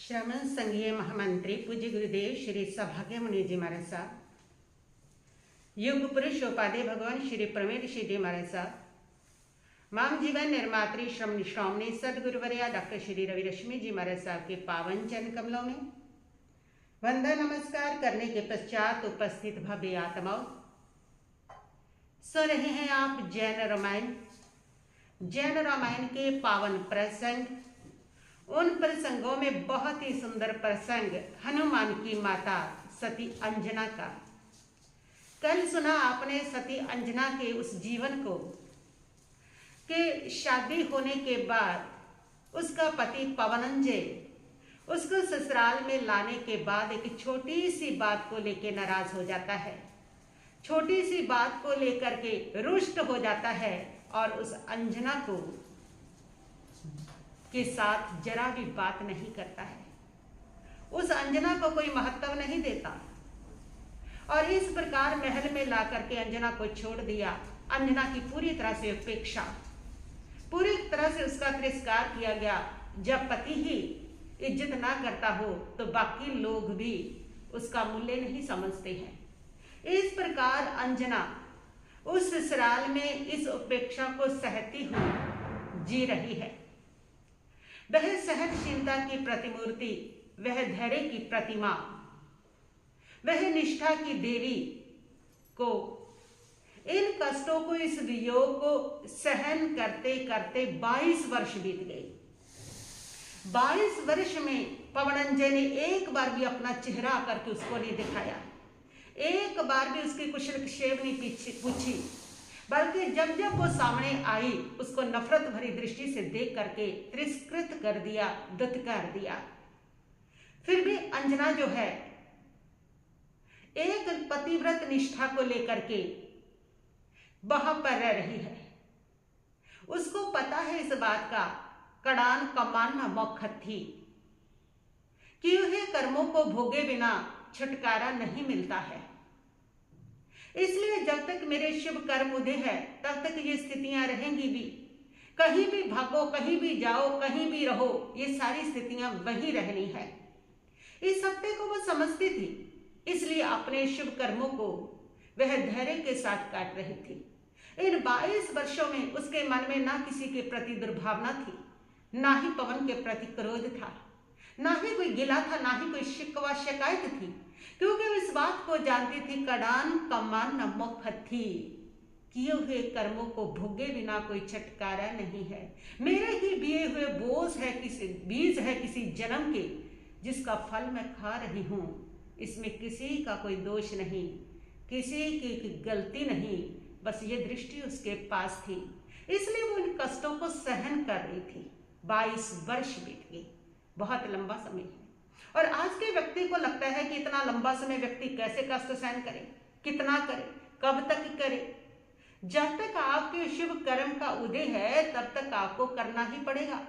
श्रमण संघीय महामंत्री पूज्य गुरुदेव श्री सौभाग्य मुनि जी महाराज साहब, युग पुरुष उपाध्याय भगवान श्री प्रमेद जी महाराज साहब, माम जीवन निर्मात्री श्रमणी सदगुरुवर्या डॉक्टर श्री रवि रश्मि जी महाराज साहब के पावन चरण कमलों में वंदन नमस्कार करने के पश्चात उपस्थित भव्य आत्माओं, सुन रहे हैं आप जैन रामायण के पावन प्रसंग। उन प्रसंगों में बहुत ही सुंदर प्रसंग हनुमान की माता सती अंजना का। कल सुना आपने सती अंजना के उस जीवन को कि शादी होने के बाद उसका पति पवनंजय उसको ससुराल में लाने के बाद एक छोटी सी बात को लेकर नाराज हो जाता है, छोटी सी बात को लेकर के रुष्ट हो जाता है और उस अंजना को के साथ जरा भी बात नहीं करता है, उस अंजना को कोई महत्व नहीं देता और इस प्रकार महल में ला करके अंजना को छोड़ दिया। अंजना की पूरी तरह से उपेक्षा, पूरी तरह से उसका तिरस्कार किया गया। जब पति ही इज्जत ना करता हो तो बाकी लोग भी उसका मूल्य नहीं समझते हैं। इस प्रकार अंजना उस ससुराल में इस उपेक्षा को सहती हुई जी रही है। वह सहनशीलता की प्रतिमूर्ति, वह धैर्य की प्रतिमा, वह निष्ठा की देवी को इन कष्टों को, इस वियोग को सहन करते करते 22 वर्ष बीत गए। 22 वर्ष में पवनंजय ने एक बार भी अपना चेहरा करके उसको नहीं दिखाया, एक बार भी उसकी कुशल क्षेम नहीं पूछी, बल्कि जब जब वो सामने आई उसको नफरत भरी दृष्टि से देख करके तिरस्कृत कर दिया, दुत्कार दिया। फिर भी अंजना जो है एक पतिव्रत निष्ठा को लेकर के वहां पर रह रही है। उसको पता है इस बात का, कड़ान कमान न मौखत थी, किए हुए कर्मों को भोगे बिना छुटकारा नहीं मिलता है। इसलिए जब तक मेरे शुभ कर्म उदय है तब तक ये स्थितियां रहेंगी भी। कहीं भी भागो, कहीं भी जाओ, कहीं भी रहो, ये सारी स्थितियां वही रहनी है। इस सत्य को वो समझती थी, इसलिए अपने शुभ कर्मों को वह धैर्य के साथ काट रही थी। इन 22 वर्षों में उसके मन में ना किसी के प्रति दुर्भावना थी, ना ही पवन के प्रति क्रोध था, ना ही कोई गिला था, ना ही कोई शिकवा शिकायत थी, क्योंकि वो इस बात को जानती थी कड़ान कमान न मौखत थी, किए हुए कर्मों को भोगे बिना कोई छुटकारा नहीं है। मेरे ही दिए हुए बोझ है, किसी बीज है किसी जन्म के, जिसका फल मैं खा रही हूं। इसमें किसी का कोई दोष नहीं, किसी की गलती नहीं, बस ये दृष्टि उसके पास थी, इसलिए वो इन कष्टों को सहन कर रही थी। 22 वर्ष बीत गए, बहुत लंबा समय है। और आज के व्यक्ति को लगता है कि इतना लंबा समय व्यक्ति कैसे कष्ट सहन करे, कितना करे, कब तक करे। जब तक आपके शुभ कर्म का उदय है तब तक आपको करना ही पड़ेगा,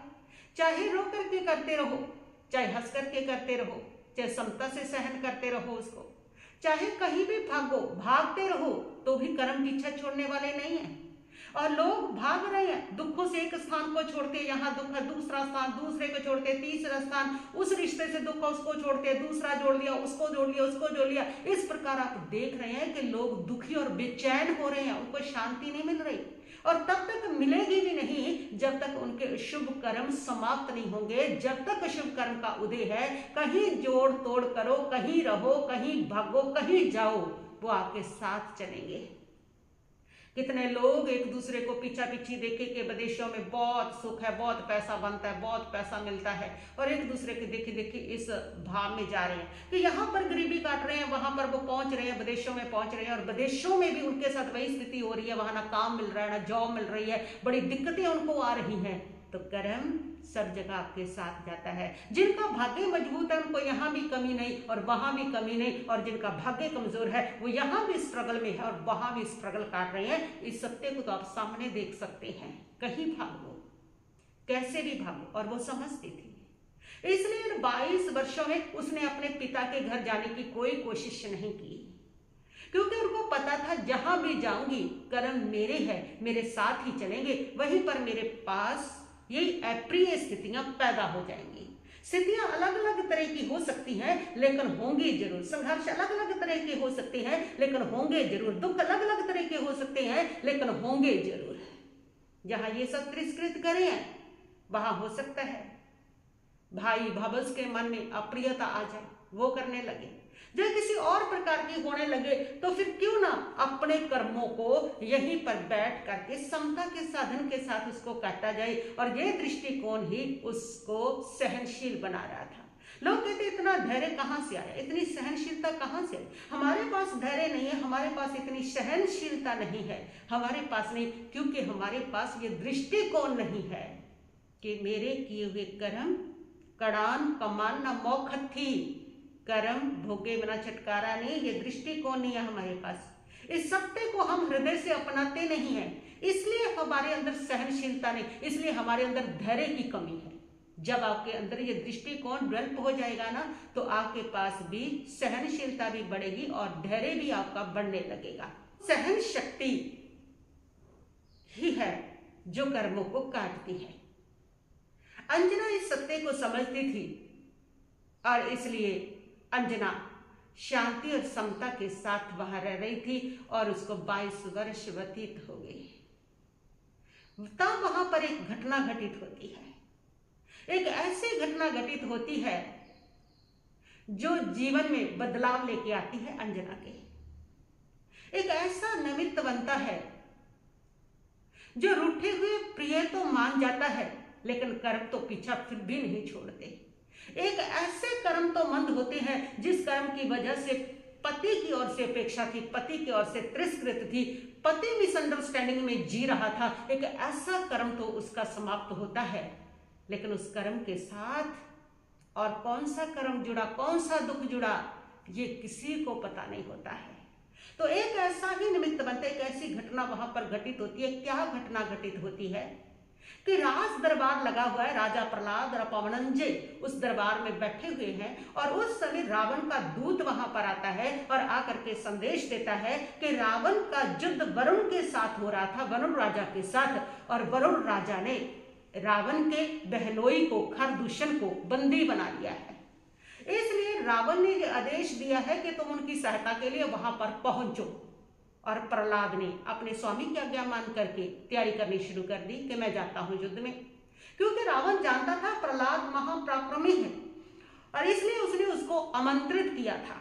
चाहे रो करके करते रहो, चाहे हंस करके करते रहो, चाहे समता से सहन करते रहो उसको, चाहे कहीं भी भागते रहो तो भी कर्म पीछा छोड़ने वाले नहीं है। और लोग भाग रहे हैं दुखों से, एक स्थान को छोड़ते यहाँ दुख है, दूसरा स्थान, दूसरे को छोड़ते तीसरा स्थान, उस रिश्ते से दुख उसको छोड़ते, दूसरा जोड़ लिया, उसको जोड़ लिया, उसको जोड़ लिया। इस प्रकार आप देख रहे हैं कि लोग दुखी और बेचैन हो रहे हैं, उनको शांति नहीं मिल रही और तब तक मिलेगी भी नहीं जब तक उनके शुभ कर्म समाप्त नहीं होंगे। जब तक शुभ कर्म का उदय है, कहीं जोड़ तोड़ करो, कहीं रहो, कहीं भागो, कहीं जाओ, वो आपके साथ चलेंगे। कितने लोग एक दूसरे को पीछा पीछी देखे कि विदेशों में बहुत सुख है, बहुत पैसा बनता है, बहुत पैसा मिलता है, और एक दूसरे के देखे देखे इस भाव में जा रहे हैं कि यहाँ पर गरीबी काट रहे हैं, वहां पर वो पहुंच रहे हैं, विदेशों में पहुंच रहे हैं, और विदेशों में भी उनके साथ वही स्थिति हो रही है, वहां ना काम मिल रहा है, ना जॉब मिल रही है, बड़ी दिक्कतें उनको आ रही हैं। तो कर्म सब जगह आपके साथ जाता है। जिनका भाग्य मजबूत है उनको यहाँ भी कमी नहीं और वहां भी कमी नहीं, और जिनका भाग्य कमजोर है वो यहाँ भी स्ट्रगल में है और वहां भी स्ट्रगल काट रहे हैं। इस सत्य को तो आप सामने देख सकते हैं। कहीं भागो, कैसे भी भागो, और वो समझती थी। इसलिए 22 वर्षों में उसने अपने पिता के घर जाने की कोई कोशिश नहीं की, क्योंकि उनको पता था जहां भी जाऊंगी कर्म मेरे हैं, मेरे साथ ही चलेंगे, वहीं पर मेरे पास यही अप्रिय स्थितियां पैदा हो जाएंगी। स्थितियां अलग अलग तरह की हो सकती हैं, लेकिन होंगी जरूर। संघर्ष अलग अलग तरह के हो सकते हैं, लेकिन होंगे जरूर। दुख अलग अलग तरह के हो सकते हैं, लेकिन होंगे जरूर। जहां ये सब तिरस्कृत करें, वहां हो सकता है भाई भावस के मन में अप्रियता आ जाए, वो करने लगे। जब किसी और प्रकार की होने लगे तो फिर क्यों ना अपने कर्मों को यहीं पर बैठ करके समता के साधन के साथ उसको काटा जाए। और ये दृष्टिकोण ही उसको सहनशील बना रहा था। लोग कहते इतना धैर्य कहाँ से आया, इतनी सहनशीलता कहाँ से आई? हमारे पास धैर्य नहीं है, हमारे पास इतनी सहनशीलता नहीं है, हमारे पास नहीं, क्योंकि हमारे पास ये दृष्टिकोण नहीं है कि मेरे किए हुए कर्म कड़ान कमान न मौखत थी, कर्म भोगे बिना छुटकारा नहीं। ये दृष्टिकोण नहीं है हमारे पास। इस सत्य को हम हृदय से अपनाते नहीं है, इसलिए हमारे अंदर सहनशीलता नहीं, इसलिए हमारे अंदर धैर्य की कमी है। जब आपके अंदर ये दृष्टिकोण डेवलप हो जाएगा ना, तो आपके पास भी सहनशीलता भी बढ़ेगी और धैर्य भी आपका बढ़ने लगेगा। सहन शक्ति ही है जो कर्मों को काटती है। अंजना इस सत्य को समझती थी और इसलिए अंजना शांति और समता के साथ वहां रह रही थी और उसको 22 वर्ष व्यतीत हो गई। तब वहां पर एक घटना घटित होती है, एक ऐसी घटना घटित होती है जो जीवन में बदलाव लेके आती है अंजना के। एक ऐसा निमित्त बनता है जो रूठे हुए प्रिय तो मान जाता है, लेकिन कर्म तो पीछा फिर भी नहीं छोड़ते। एक ऐसे कर्म तो मंद होते हैं जिस कर्म की वजह से पति की ओर से अपेक्षा थी, पति की ओर से तिरस्कृत थी, पति मिसअंडरस्टैंडिंग में जी रहा था। एक ऐसा कर्म तो उसका समाप्त होता है, लेकिन उस कर्म के साथ और कौन सा कर्म जुड़ा, कौन सा दुख जुड़ा, ये किसी को पता नहीं होता है। तो एक ऐसा ही निमित्त बनता है, एक ऐसी घटना वहां पर घटित होती है। क्या घटना घटित होती है कि राज दरबार लगा हुआ है, राजा प्रहलाद और पवनंजय उस दरबार में बैठे हुए हैं और उस समय रावण का दूत वहां पर आता है और आकर के संदेश देता है कि रावण का युद्ध वरुण के साथ हो रहा था, वरुण राजा के साथ, और वरुण राजा ने रावण के बहनोई को, खरदूषण को बंदी बना लिया है। इसलिए रावण ने यह आदेश दिया है कि तुम उनकी सहायता के लिए वहां पर पहुंचो। और प्रहलाद ने अपने स्वामी की आज्ञा मान करके तैयारी करनी शुरू कर दी कि मैं जाता हूं युद्ध में, क्योंकि रावण जानता था प्रहलाद महापराक्रमी है और इसलिए उसने उसको आमंत्रित किया था।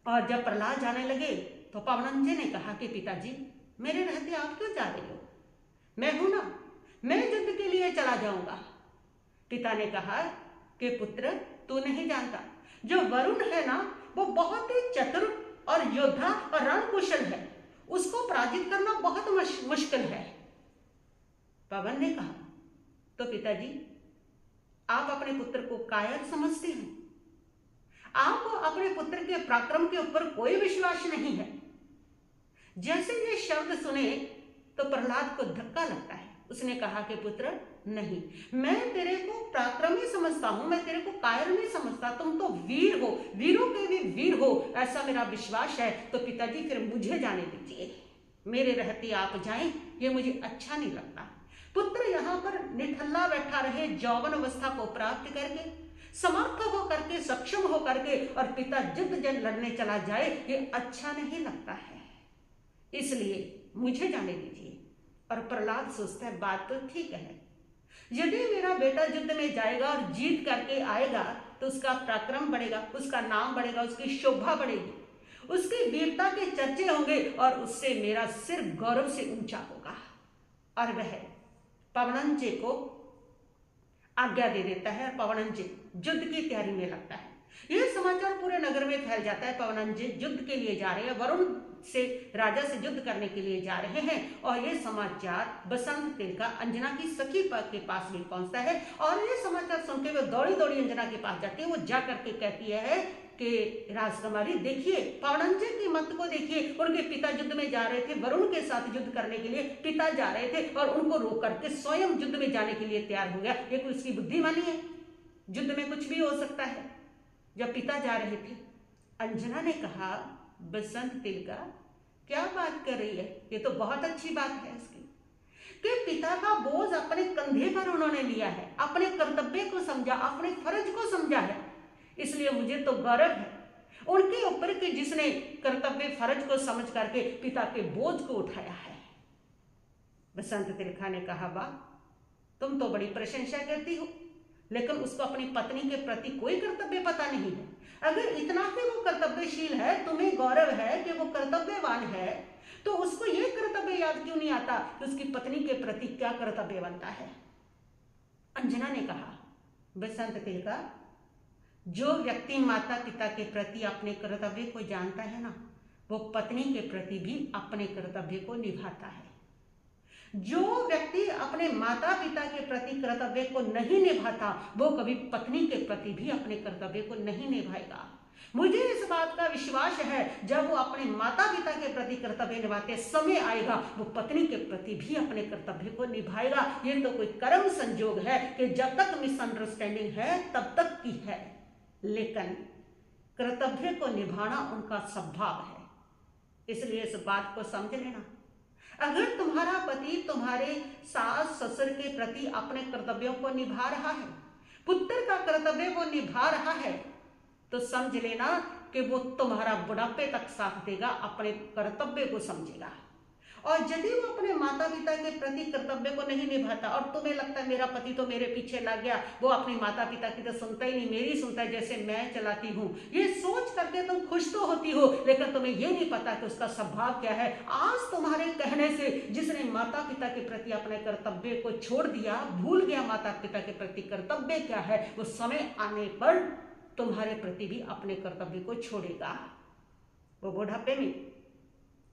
और जब प्रहलाद जाने लगे तो पवनंजय ने कहा कि पिताजी मेरे रहते आप क्यों जा रहे हो, मैं हूं ना, मैं युद्ध के लिए चला जाऊंगा। पिता ने कहा कि पुत्र तू नहीं जानता, जो वरुण है ना वो बहुत ही चतुर और योद्धा और रणकुशल है, उसको पराजित करना बहुत मुश्किल है। पवन ने कहा तो पिताजी आप अपने पुत्र को कायर समझते हैं, आपको अपने पुत्र के पराक्रम के ऊपर कोई विश्वास नहीं है। जैसे ये शब्द सुने तो प्रहलाद को धक्का लगता है। उसने कहा कि पुत्र नहीं, मैं तेरे को पराक्रमी समझता हूं, मैं तेरे को कायर नहीं समझता, तुम तो वीर हो, वीरों के भी वीर हो, ऐसा मेरा विश्वास है। तो पिताजी फिर मुझे जाने दीजिए, मेरे रहते आप जाएं, ये मुझे अच्छा नहीं लगता। पुत्र यहाँ पर निठल्ला बैठा रहे, यौवन अवस्था को प्राप्त करके, समर्थ हो करके, सक्षम हो करके, और पिता युद्ध जन लड़ने चला जाए, ये अच्छा नहीं लगता है, इसलिए मुझे जाने दीजिए। और प्रहलाद सोचता है बात तो ठीक है, यदि मेरा बेटा युद्ध में जाएगा और जीत करके आएगा तो उसका पराक्रम बढ़ेगा, उसका नाम बढ़ेगा, उसकी शोभा बढ़ेगी, उसकी वीरता के चर्चे होंगे और उससे मेरा सिर गौरव से ऊंचा होगा। और वह पवनंजय को आज्ञा दे देता है और पवनंजय युद्ध की तैयारी में लगता है। यह समाचार पूरे नगर में फैल जाता है, पवनंजय युद्ध के लिए जा रहे हैं, वरुण से राजा से युद्ध करने के लिए जा रहे हैं। और यह समाचार बसंत तिलका अंजना की सखी के पास भी पहुंचता है और यह समाचार सुनते हुए दौड़ी दौड़ी अंजना के पास जाती है। वो जा करके कहती है कि राजकुमारी देखिए, पवनंजय की मत को देखिए, उनके पिता युद्ध में जा रहे थे, वरुण के साथ युद्ध करने के लिए पिता जा रहे थे और उनको रोक करके स्वयं युद्ध में जाने के लिए तैयार हो गया। ये कोई उसकी बुद्धिमानी है? युद्ध में कुछ भी हो सकता है। जब पिता जा रहे थे, अंजना ने कहा बसंत तिलका क्या बात कर रही है, ये तो बहुत अच्छी बात है इसकी, कि पिता का बोझ अपने कंधे पर उन्होंने लिया है, अपने कर्तव्य को समझा, अपने फर्ज को समझा है। इसलिए मुझे तो गौरव है उनके ऊपर कि जिसने कर्तव्य फर्ज को समझ करके पिता के बोझ को उठाया है। बसंत तिलका ने कहा, वाह, तुम तो बड़ी प्रशंसा करती हो, लेकिन उसको अपनी पत्नी के प्रति कोई कर्तव्य पता नहीं है। अगर इतना ही वो कर्तव्यशील है, तुम्हें गौरव है कि वो कर्तव्यवान है, तो उसको ये कर्तव्य याद क्यों नहीं आता कि उसकी पत्नी के प्रति क्या कर्तव्य बनता है। अंजना ने कहा, बसंत तिलका, जो व्यक्ति माता पिता के प्रति अपने कर्तव्य को जानता है ना, वो पत्नी के प्रति भी अपने कर्तव्य को निभाता है। जो व्यक्ति अपने माता पिता के प्रति कर्तव्य को नहीं निभाता, वो कभी पत्नी के प्रति भी अपने कर्तव्य को नहीं निभाएगा। मुझे इस बात का विश्वास है, जब वो अपने माता पिता के प्रति कर्तव्य निभाते समय आएगा, वो पत्नी के प्रति भी अपने कर्तव्य को निभाएगा। ये तो कोई कर्म संजोग है कि जब तक मिसअंडरस्टैंडिंग है तब तक की है, लेकिन कर्तव्य को निभाना उनका स्वभाव है। इसलिए इस बात को समझ लेना, अगर तुम्हारा पति तुम्हारे सास ससुर के प्रति अपने कर्तव्यों को निभा रहा है, पुत्र का कर्तव्य वो निभा रहा है, तो समझ लेना कि वो तुम्हारा बुढ़ापे तक साथ देगा, अपने कर्तव्य को समझेगा। और यदि वो अपने माता पिता के प्रति कर्तव्य को नहीं निभाता और तुम्हें लगता है मेरा पति तो मेरे पीछे लग गया, वो अपनी माता पिता की तो सुनता ही नहीं, मेरी सुनता है जैसे मैं चलाती हूँ, ये सोच करके तुम खुश तो होती हो, लेकिन तुम्हें ये नहीं पता कि उसका स्वभाव क्या है। आज तुम्हारे कहने से जिसने माता पिता के प्रति अपने कर्तव्य को छोड़ दिया, भूल गया माता पिता के प्रति कर्तव्य क्या है, वो समय आने पर तुम्हारे प्रति भी अपने कर्तव्य को छोड़ेगा। वो बुढ़ापे में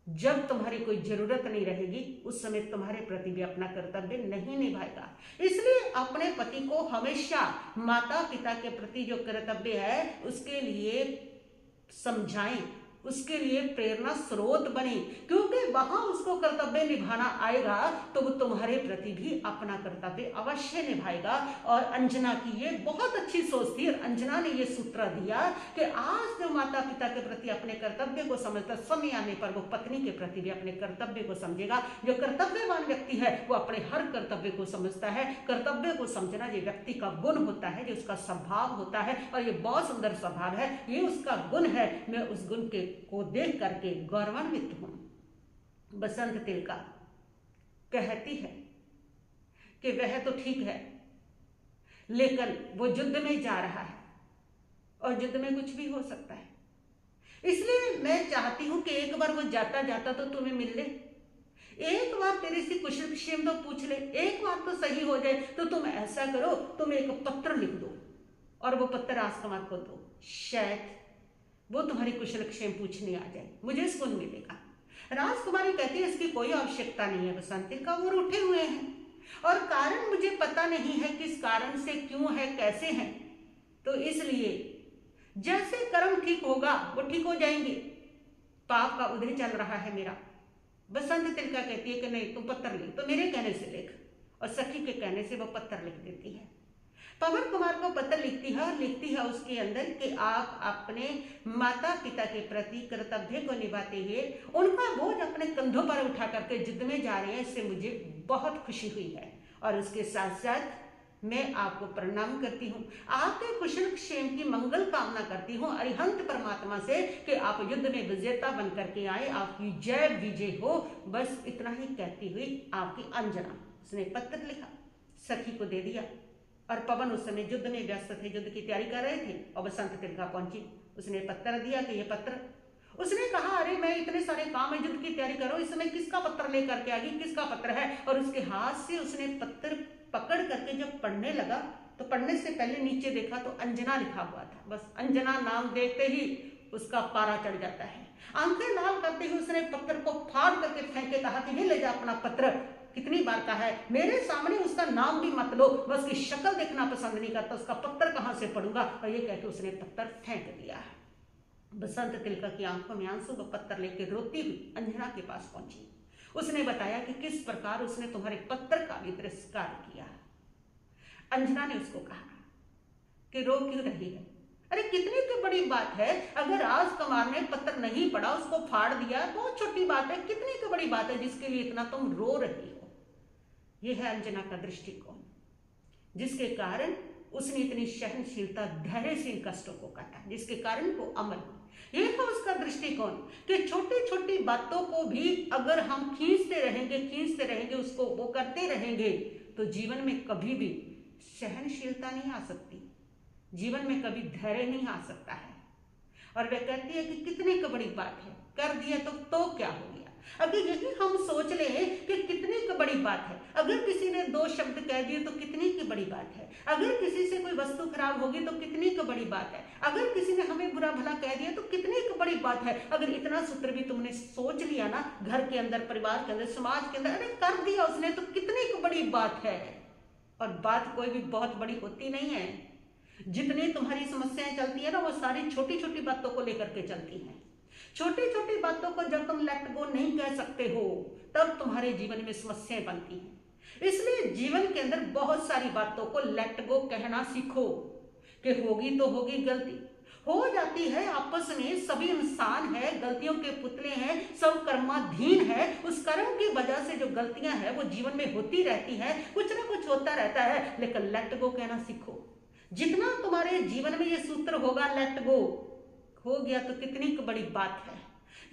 जब तुम्हारी कोई जरूरत नहीं रहेगी, उस समय तुम्हारे प्रति भी अपना कर्तव्य नहीं निभाएगा। इसलिए अपने पति को हमेशा माता पिता के प्रति जो कर्तव्य है उसके लिए समझाएं, उसके लिए प्रेरणा स्रोत बने, क्योंकि वहां उसको कर्तव्य निभाना आएगा तो वो तुम्हारे प्रति भी अपना कर्तव्य अवश्य निभाएगा। और अंजना की ये बहुत अच्छी सोच थी, और अंजना ने ये सूत्र दिया कि आज जो माता पिता के प्रति अपने कर्तव्य को समझता, समय आने पर वो पत्नी के प्रति भी अपने कर्तव्य को समझेगा। जो कर्तव्यवान व्यक्ति है वो अपने हर कर्तव्य को समझता है। कर्तव्य को समझना ये व्यक्ति का गुण होता है, जो उसका स्वभाव होता है, और ये बहुत सुंदर स्वभाव है, ये उसका गुण है। मैं उस गुण को देख करके गौरवान्वित हूं। बसंत तिलका कहती है कि वह तो ठीक है, लेकिन वो युद्ध में जा रहा है और युद्ध में कुछ भी हो सकता है। इसलिए मैं चाहती हूं कि एक बार वो जाता जाता तो तुम्हें मिल ले, एक बार तेरे से कुशल क्षेम तो पूछ ले, एक बार तो सही हो जाए। तो तुम ऐसा करो, तुम एक पत्र लिख दो और वो पत्र राजकुमार को दो, शायद वो तुम्हारी कुशल क्षेम पूछने आ जाए, मुझे इसको मिलेगा। राजकुमारी कहती है इसकी कोई आवश्यकता नहीं है बसंत तिलका, वो रूठे हुए हैं और कारण मुझे पता नहीं है किस कारण से, क्यों है, कैसे हैं, तो इसलिए जैसे कर्म ठीक होगा वो ठीक हो जाएंगे। पाप का उदय चल रहा है मेरा। बसंत तिलका कहती है कि नहीं, तुम पत्र लिख, तो मेरे कहने से लिख, और सखी के कहने से वो पत्र लिख देती है। पवन कुमार को पत्र लिखती है और लिखती है उसके अंदर कि आप अपने माता पिता के प्रति कर्तव्य को निभाते हुए उनका बोझ अपने कंधों पर उठा करके युद्ध में जा रहे हैं, इससे मुझे बहुत खुशी हुई है। और उसके साथ साथ मैं आपको प्रणाम करती हूँ, आपके कुशल क्षेम की मंगल कामना करती हूँ अरिहंत परमात्मा से कि आप युद्ध में विजेता बन करके आए, आपकी जय विजय हो। बस इतना ही कहती हुई आपकी अंजना, उसने पत्र लिखा, सखी को दे दिया। और पवन उस समय युद्ध में व्यस्त थे, युद्ध की तैयारी कर रहे थे, और बसंत तिलका पहुंची, उसने पत्र दिया कि ये पत्र, उसने कहा अरे मैं इतने सारे काम है, युद्ध की तैयारी करो, इस समय किसका पत्र लेकर के आ गई, किसका पत्र है। और उसके हाथ से उसने पत्र पकड़ करके जब पढ़ने लगा तो पढ़ने से पहले नीचे देखा तो अंजना लिखा हुआ था। बस अंजना नाम देखते ही उसका पारा चढ़ जाता है, आंखें लाल करते ही उसने पत्र को फाड़ करके फेंके, कहा कि ये ले जा अपना पत्र, कितनी बार कहा है मेरे सामने उसका नाम भी मत लो, मैं उसकी शक्ल देखना पसंद नहीं करता, उसका पत्र कहां से पढ़ूंगा। और ये कहकर उसने पत्र फेंक दिया। बसंत तिलका की आंखों में आंसू, वो पत्र लेकर रोती हुई अंजना के पास पहुंची। उसने बताया कि किस प्रकार उसने तुम्हारे पत्र का भी तिरस्कार किया। अंजना ने उसको कहा कि रो क्यों रही है, अरे कितनी तो बड़ी बात है, अगर राजकुमार ने पत्र नहीं पढ़ा, उसको फाड़ दिया, बहुत छोटी बात है, कितनी तो बड़ी बात है जिसके लिए इतना तुम रो रही हो। यह है अंजना का दृष्टिकोण, जिसके कारण उसने इतनी सहनशीलता धैर्य से इन कष्टों को काटा, जिसके कारण वो अमर हुई। यह था उसका दृष्टिकोण कि छोटी छोटी बातों को भी अगर हम खींचते रहेंगे, उसको वो करते रहेंगे, तो जीवन में कभी भी सहनशीलता नहीं आ सकती, जीवन में कभी धैर्य नहीं आ सकता है। और वह कहती है कि कितनी की बड़ी बात है, कर दिया तो क्या हो गया। अगर यही हम सोच लें कि कितनी की बड़ी बात है, अगर किसी ने 2 शब्द कह दिए तो कितनी की बड़ी बात है, अगर किसी से कोई वस्तु खराब होगी तो कितनी की बड़ी बात है, अगर किसी ने हमें बुरा भला कह दिया तो कितनी की बड़ी बात है। अगर इतना सूत्र भी तुमने सोच लिया ना, घर के अंदर, परिवार के अंदर, समाज के अंदर, अरे कर दिया उसने तो कितनी की बड़ी बात है। और बात कोई भी बहुत बड़ी होती नहीं है, जितनी तुम्हारी समस्याएं चलती है ना, वो सारी छोटी छोटी बातों को लेकर के चलती हैं। छोटी छोटी बातों को जब तुम लेट गो नहीं कह सकते हो, तब तुम्हारे जीवन में समस्याएं बनती हैं। इसलिए जीवन के अंदर बहुत सारी बातों को लेट गो कहना सीखो कि होगी तो होगी, गलती हो जाती है, आपस में सभी इंसान है, गलतियों के पुतले हैं, सब कर्माधीन है। उस कर्म की वजह से जो गलतियां हैं वो जीवन में होती रहती है, कुछ ना कुछ होता रहता है, लेकिन लेट गो कहना सीखो। जितना तुम्हारे जीवन में ये सूत्र होगा, लेट गो, हो गया तो कितनी बड़ी बात है,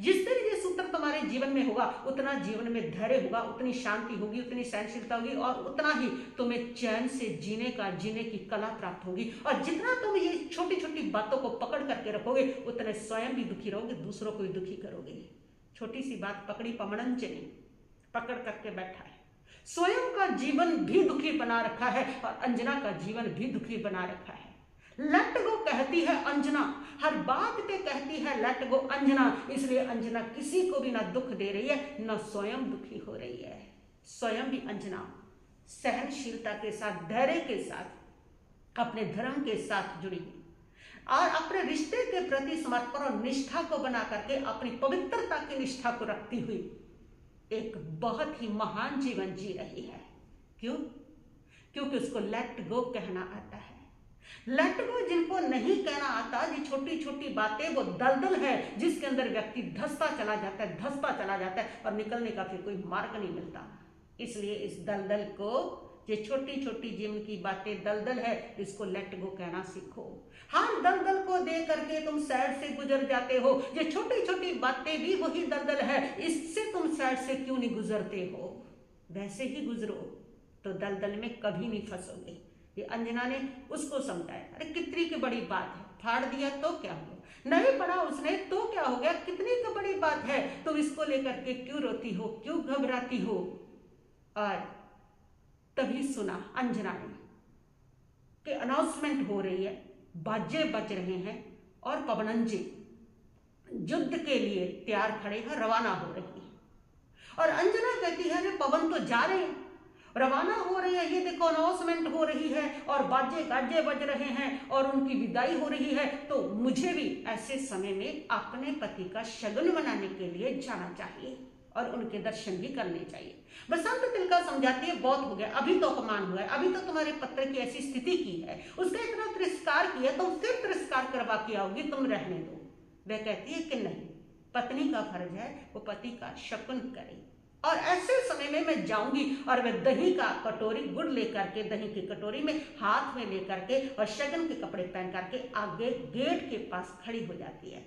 जिस दिन ये सूत्र तुम्हारे जीवन में होगा, उतना जीवन में धैर्य होगा, उतनी शांति होगी, उतनी सहनशीलता होगी, और उतना ही तुम्हें चैन से जीने की कला प्राप्त होगी। और जितना तुम ये छोटी छोटी बातों को पकड़ करके रखोगे, उतने स्वयं भी दुखी रहोगे, दूसरों को भी दुखी करोगे। छोटी सी बात पकड़ी पमड़ंज ने, पकड़ करके बैठा है, स्वयं का जीवन भी दुखी बना रखा है और अंजना का जीवन भी दुखी बना रखा है। लेट गो कहती है अंजना, हर बात पे कहती है लेट गो अंजना, इसलिए अंजना किसी को भी ना दुख दे रही है, ना स्वयं दुखी हो रही है। स्वयं भी अंजना सहनशीलता के साथ, धैर्य के साथ, अपने धर्म के साथ जुड़ी हुई और अपने रिश्ते के प्रति समर्पण और निष्ठा को बना करके, अपनी पवित्रता की निष्ठा को रखती हुई एक बहुत ही महान जीवन जी रही है। क्यों? क्योंकि उसको लेट गो कहना आता है। लेट गो जिनको नहीं कहना आता, ये छोटी छोटी बातें वो दलदल है जिसके अंदर व्यक्ति धंसता चला जाता है और निकलने का फिर कोई मार्ग नहीं मिलता। इसलिए इस दलदल को, ये छोटी छोटी जीवन की बातें दलदल है, इसको लेट गो कहना सीखो। हर दलदल को दे करके तुम साइड से गुजर जाते हो, ये छोटी छोटी बातें भी वही दलदल है, इससे तुम साइड से क्यों नहीं गुजरते हो? वैसे ही गुजरो तो दलदल में कभी नहीं फंसोगे। ये अंजना ने उसको समझाया, अरे कितनी की बड़ी बात है, फाड़ दिया तो क्या हुआ, नहीं पढ़ा उसने तो क्या हो गया, कितनी की बड़ी बात है, तुम इसको लेकर के क्यों रोती हो, क्यों घबराती हो? और तभी सुना अंजना ने कि अनाउंसमेंट हो रही है, बाजे बज रहे हैं और पवनंजी युद्ध के लिए तैयार खड़े हैं, रवाना हो रही है। और अंजना कहती है, अरे पवन तो जा रहे हैं, रवाना हो रहे हैं, ये देखो अनाउंसमेंट हो रही है और बाजे गाजे बज रहे हैं और उनकी विदाई हो रही है, तो मुझे भी ऐसे समय में अपने पति का शगुन मनाने के लिए जाना चाहिए और उनके दर्शन भी करने चाहिए। बसंत तिलका समझाती है, बहुत हो गया, अभी तो अपमान हुआ है, अभी तो तुम्हारे पत्र की ऐसी स्थिति की है, उसका इतना तिरस्कार किया, तुम फिर तिरस्कार करवा के आओगी, तुम रहने दो। वह कहती है कि नहीं, पत्नी का फर्ज है वो पति का शकुन करे, और ऐसे समय में मैं जाऊंगी। और वह दही का कटोरी, गुड़ लेकर के, दही की कटोरी में हाथ में लेकर के और शगन के कपड़े पहन करके आगे गेट के पास खड़ी हो जाती है।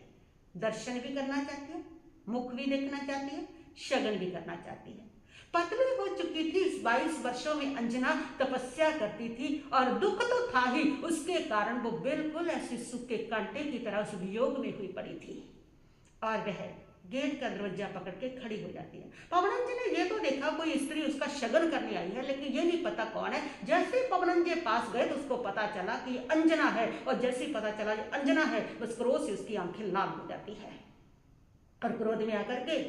दर्शन भी करना चाहती है, मुख भी देखना चाहती है, शगन भी करना चाहती है। पतली हो चुकी थी, 22 वर्षों में अंजना तपस्या करती थी और दुख तो था ही, उसके कारण वो बिल्कुल ऐसे सूखे कांटे की तरह उस वियोग में हुई पड़ी थी। और वह गेट का दरवाजा पकड़ के खड़ी हो जाती है। पवनंजी ने ये तो देखा कोई स्त्री उसका शगन करने आई है, लेकिन ये नहीं पता कौन है। जैसे ही पवनंजी पास गए तो उसको पता चला कि ये अंजना है, और जैसे ही पता चला ये अंजना है, बस क्रोध से उसकी आंखें लाल हो जाती है और क्रोध में आकर के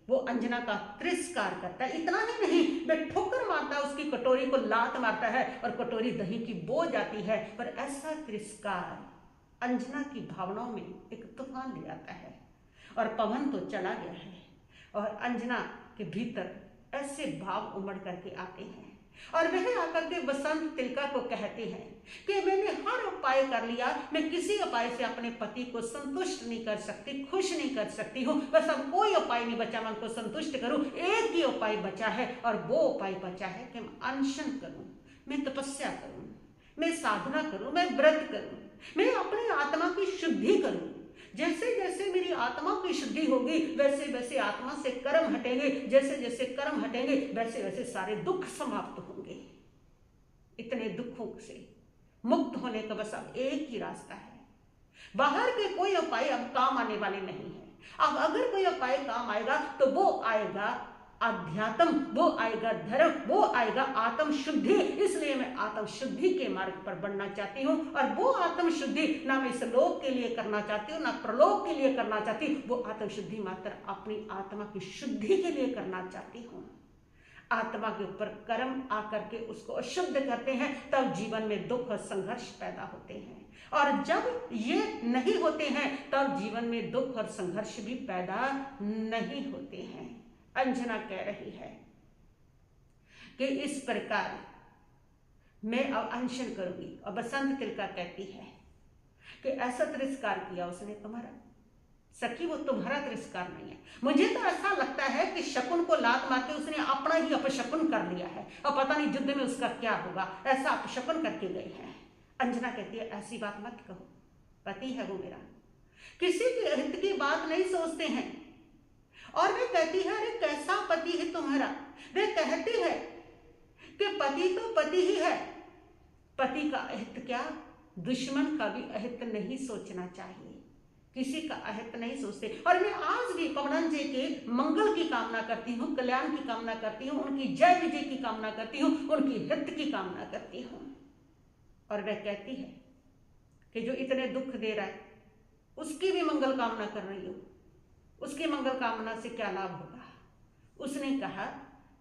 वो अंजना का तिरस्कार करता है। इतना ही नहीं, वह ठोकर मारता है, उसकी कटोरी को लात मारता है और कटोरी दही की बो जाती है। पर ऐसा तिरस्कार अंजना की भावनाओं में एक तूफान ले आता है और पवन तो चला गया है और अंजना के भीतर ऐसे भाव उमड़ करके आते हैं और वह आकर के बसंत तिलका को कहते हैं कि मैंने हर उपाय उपाय कर लिया, मैं किसी उपाय से अपने पति को संतुष्ट नहीं कर सकती, खुश नहीं कर सकती हूँ, बस अब कोई उपाय नहीं बचा मैं उनको संतुष्ट करूँ। एक ही उपाय बचा है और वो उपाय बचा है कि मैं अनशन करूँ, मैं तपस्या करूँ, मैं साधना करूँ, मैं व्रत करूँ, मैं अपनी आत्मा की शुद्धि करूँ। जैसे जैसे मेरी आत्मा की शुद्धि होगी वैसे वैसे आत्मा से कर्म हटेंगे, जैसे जैसे कर्म हटेंगे वैसे वैसे सारे दुख समाप्त होंगे। इतने दुखों से मुक्त होने का बस अब एक ही रास्ता है। बाहर के कोई उपाय अब काम आने वाले नहीं है। अब अगर कोई उपाय काम आएगा तो वो आएगा अध्यात्म, वो आएगा धर्म, वो आएगा आत्म शुद्धि। इसलिए मैं आत्म शुद्धि के मार्ग पर बढ़ना चाहती हूँ और वो आत्म शुद्धि ना मैं इस लोक के लिए करना चाहती हूँ ना प्रलोक के लिए करना चाहती हूँ। वो आत्म शुद्धि मात्र अपनी आत्मा की शुद्धि के लिए करना चाहती हूँ। आत्मा के ऊपर कर्म आकर के उसको अशुद्ध करते हैं, तब जीवन में दुख और संघर्ष पैदा होते हैं। और जब ये नहीं होते हैं तब जीवन में दुख और संघर्ष भी पैदा नहीं होते हैं। अंजना कह रही है कि इस प्रकार मैं अब अनशन करूंगी। और बसंत तिलका कहती है कि ऐसा तिरस्कार किया उसने तुम्हारा। सखी वो तुम्हारा तिरस्कार नहीं है। मुझे तो ऐसा लगता है कि शकुन को लात मार के उसने अपना ही अपशकुन कर लिया है और पता नहीं युद्ध में उसका क्या होगा, ऐसा अपशकुन करके गए हैं। अंजना कहती है ऐसी बात मत कहो, पति है वो मेरा, किसी के हित की बात नहीं सोचते हैं। और वे कहती है अरे कैसा पति है तुम्हारा। वे कहती है कि पति तो पति ही है, पति का अहित क्या दुश्मन का भी अहित नहीं सोचना चाहिए, किसी का अहित नहीं सोचते। और मैं आज भी पवन जी के मंगल की कामना करती हूँ, कल्याण की कामना करती हूँ, उनकी जय विजय की कामना करती हूँ, उनकी हित की कामना करती हूँ। और वह कहती है कि जो इतने दुख दे रहा है उसकी भी मंगल कामना कर रही हूँ, उसकी मंगल कामना से क्या लाभ होगा। उसने कहा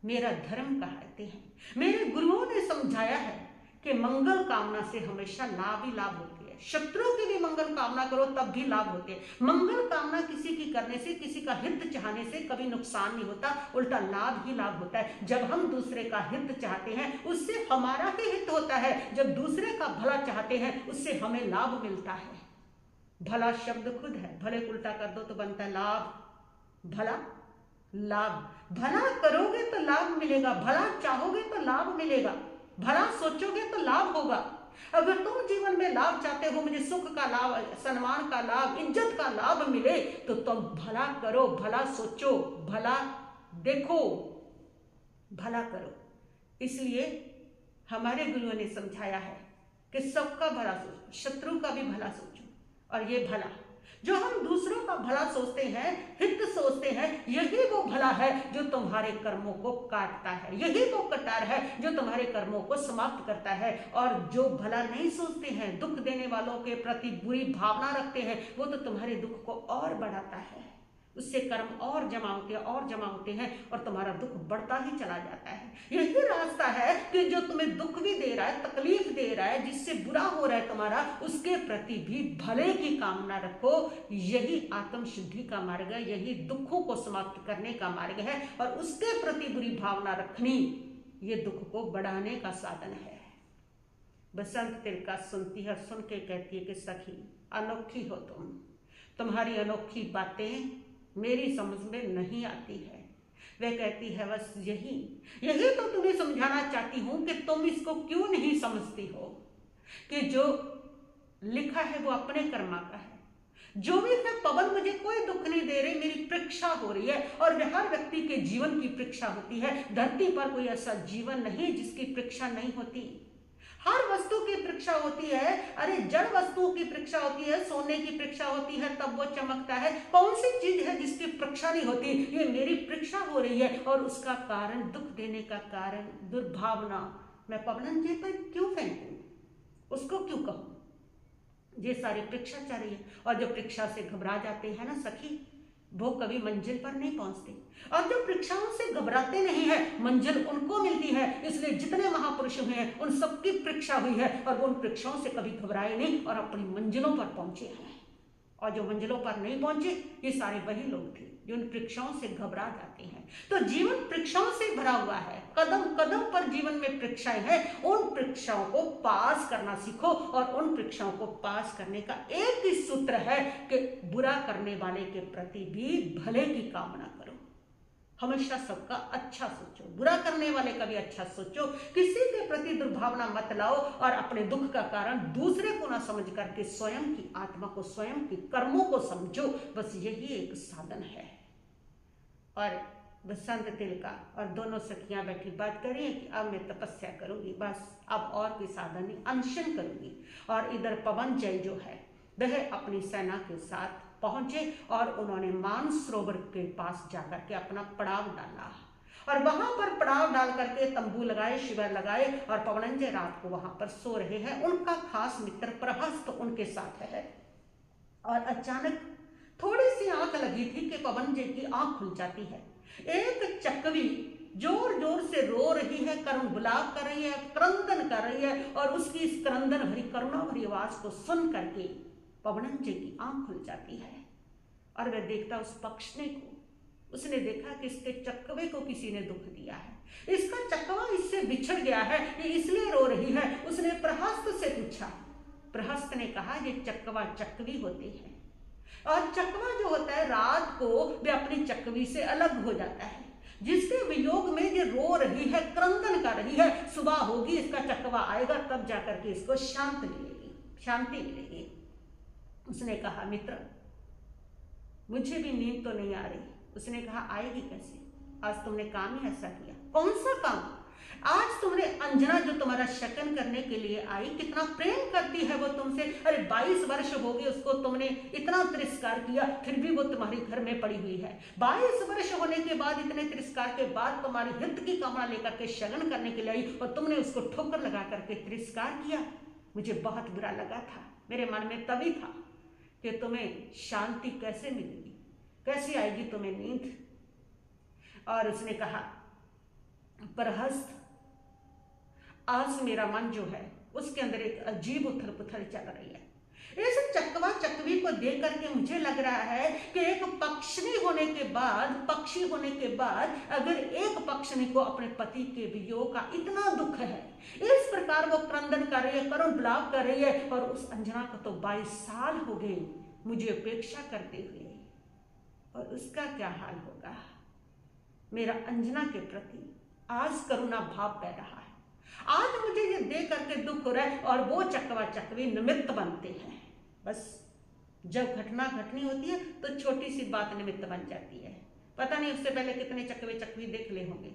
मेरा धर्म कहते हैं, मेरे गुरुओं ने समझाया है कि मंगल कामना से हमेशा लाभ ही लाभ होती है। शत्रुओं की भी मंगल कामना करो तब भी लाभ होते हैं। मंगल कामना किसी की करने से, किसी का हित चाहने से कभी नुकसान नहीं होता, उल्टा लाभ ही लाभ होता है। जब हम दूसरे का हित चाहते हैं उससे हमारा ही हित होता है, जब दूसरे का भला चाहते हैं उससे हमें लाभ मिलता है। भला शब्द खुद है, भले उल्टा कर दो तो बनता है लाभ। भला लाभ, भला करोगे तो लाभ मिलेगा, भला चाहोगे तो लाभ मिलेगा, भला सोचोगे तो लाभ होगा। अगर तुम जीवन में लाभ चाहते हो, मुझे सुख का लाभ, सम्मान का लाभ, इज्जत का लाभ मिले, तो तुम भला करो, भला सोचो, भला देखो, भला करो। इसलिए हमारे गुरुओं ने समझाया है कि सबका भला सोचो, शत्रु का भी भला सोचो। और ये भला जो हम दूसरों का भला सोचते हैं, हित सोचते हैं, यही वो भला है जो तुम्हारे कर्मों को काटता है, यही वो कटार है जो तुम्हारे कर्मों को समाप्त करता है। और जो भला नहीं सोचते हैं, दुख देने वालों के प्रति बुरी भावना रखते हैं, वो तो तुम्हारे दुख को और बढ़ाता है, उससे कर्म और जमा होते हैं और तुम्हारा दुख बढ़ता ही चला जाता है। यही रास्ता है कि जो तुम्हें दुख भी दे रहा है, तकलीफ दे रहा है, जिससे बुरा हो रहा है तुम्हारा, उसके प्रति भी भले की कामना रखो। यही आत्म शुद्धि का मार्ग है, यही दुखों को समाप्त करने का मार्ग है। और उसके प्रति बुरी भावना रखनी ये दुख को बढ़ाने का साधन है। बसंत तिलका सुनती है, सुन के कहती है कि सखी अनोखी हो तुम, तुम्हारी अनोखी बातें मेरी समझ में नहीं आती है। वह कहती है बस यही तो तुम्हें समझाना चाहती हूं कि तुम इसको क्यों नहीं समझती हो कि जो लिखा है वो अपने कर्मा का है। जो भी है पवन मुझे कोई दुख नहीं दे रही, मेरी परीक्षा हो रही है। और हर व्यक्ति के जीवन की परीक्षा होती है। धरती पर कोई ऐसा जीवन नहीं जिसकी परीक्षा नहीं होती। हर वस्तु की परीक्षा होती है। अरे जड़ वस्तुओं की परीक्षा होती है, सोने की परीक्षा होती है, तब वो चमकता है। कौन सी चीज है जिसकी परीक्षा नहीं होती? ये मेरी परीक्षा हो रही है। और उसका कारण, दुख देने का कारण दुर्भावना, मैं पवन जी पर क्यों फेंकूं, उसको क्यों कहूं? ये सारी परीक्षा चल रही है। और जो परीक्षा से घबरा जाते हैं ना सखी, वो कभी मंजिल पर नहीं पहुंचते। और जो परीक्षाओं से घबराते नहीं है, मंजिल उनको मिलती है। इसलिए जितने महापुरुष हुए हैं उन सबकी परीक्षा हुई है और वो उन परीक्षाओं से कभी घबराए नहीं और अपनी मंजिलों पर पहुंचे हैं। और जो मंजिलों पर नहीं पहुंचे ये सारे वही लोग थे जो उन परीक्षाओं से घबरा जाते हैं। तो जीवन परीक्षाओं से भरा हुआ है, कदम कदम पर जीवन में परीक्षाएं हैं। उन परीक्षाओं को पास करना सीखो और उन परीक्षाओं को पास करने का एक ही सूत्र है कि बुरा करने वाले के प्रति भी भले की कामना करो। हमेशा सबका अच्छा सोचो, बुरा करने वाले का भी अच्छा सोचो, किसी के प्रति दुर्भावना मत लाओ और अपने दुख का कारण दूसरे को ना समझ करके स्वयं की आत्मा को, स्वयं के कर्मों को समझो। बस यही एक साधन है। और बसंत तिलका और दोनों सखियां बैठी बात करिए कि अब मैं तपस्या करूंगी, बस अब और कोई साधन नहीं, अनशन करूंगी। और इधर पवन जय जो है वह अपनी सेना के साथ पहुंचे और उन्होंने मानसरोवर के पास जाकर के अपना पड़ाव डाला और वहां पर पड़ाव डाल करके तंबू लगाए, शिविर लगाए और पवनंजय रात को वहां पर सो रहे हैं। उनका खास मित्र प्रहस्त उनके साथ है और अचानक थोड़ी सी आंख लगी थी कि पवनंजय की आंख खुल जाती है। एक चकवी जोर जोर से रो रही है, करुण विलाप कर रही है, क्रंदन कर रही है और उसकी इस क्रंदन भरी करुणा भरी आवाज को सुन करके पवनंजय की आंख खुल जाती है और वह देखता उस पक्षने को। उसने देखा कि इसके चकवे को किसी ने दुख दिया है, इसका चकवा इससे बिछड़ गया है, ये इसलिए रो रही है। उसने प्रहस्त से पूछा, प्रहस्त ने कहा ये चकवा चकवी होती है और चकवा जो होता है रात को वे अपनी चकवी से अलग हो जाता है। जिसके वियोग में ये रो रही है, क्रंदन कर रही है, सुबह होगी इसका चकवा आएगा तब जाकर के इसको शांति मिलेगी। उसने कहा मित्र मुझे भी नींद तो नहीं आ रही। उसने कहा आएगी कैसे, आज तुमने काम ही ऐसा किया। कौन सा काम? आज तुमने अंजना जो तुम्हारा शकन करने के लिए आई, कितना प्रेम करती है वो तुमसे। अरे 22 वर्ष हो गए उसको, तुमने इतना तिरस्कार किया फिर भी वो तुम्हारे घर में पड़ी हुई है। 22 वर्ष होने के बाद, इतने तिरस्कार के बाद तुम्हारी हित की कामना लेकर के शगन करने के लिए आई और तुमने उसको ठोकर लगा करके तिरस्कार किया। मुझे बहुत बुरा लगा था, मेरे मन में तभी था कि तुम्हें शांति कैसे मिलेगी, कैसे आएगी तुम्हें नींद। और उसने कहा प्रहस्त आज मेरा मन जो है उसके अंदर एक अजीब उथल पुथल चल रही है। इस चकवा चकवी को देख करके मुझे लग रहा है कि एक पक्षी होने के बाद अगर एक पक्षी को अपने पति के वियोग का इतना दुख है, इस प्रकार वो क्रंदन कर रही है, करुण विलाप कर रही है और उस अंजना को तो 22 साल हो गए मुझे उपेक्षा करते हुए, और उसका क्या हाल होगा। मेरा अंजना के प्रति आज करुणा भाव पै रहा है। आज मुझे ये देख करके दुख हो रहा है और वो चकवा चकवी निमित्त बनते हैं। बस जब घटना घटनी होती है तो छोटी सी बात निमित्त बन जाती है। पता नहीं उससे पहले कितने चकवे चकवी देख ले होंगे,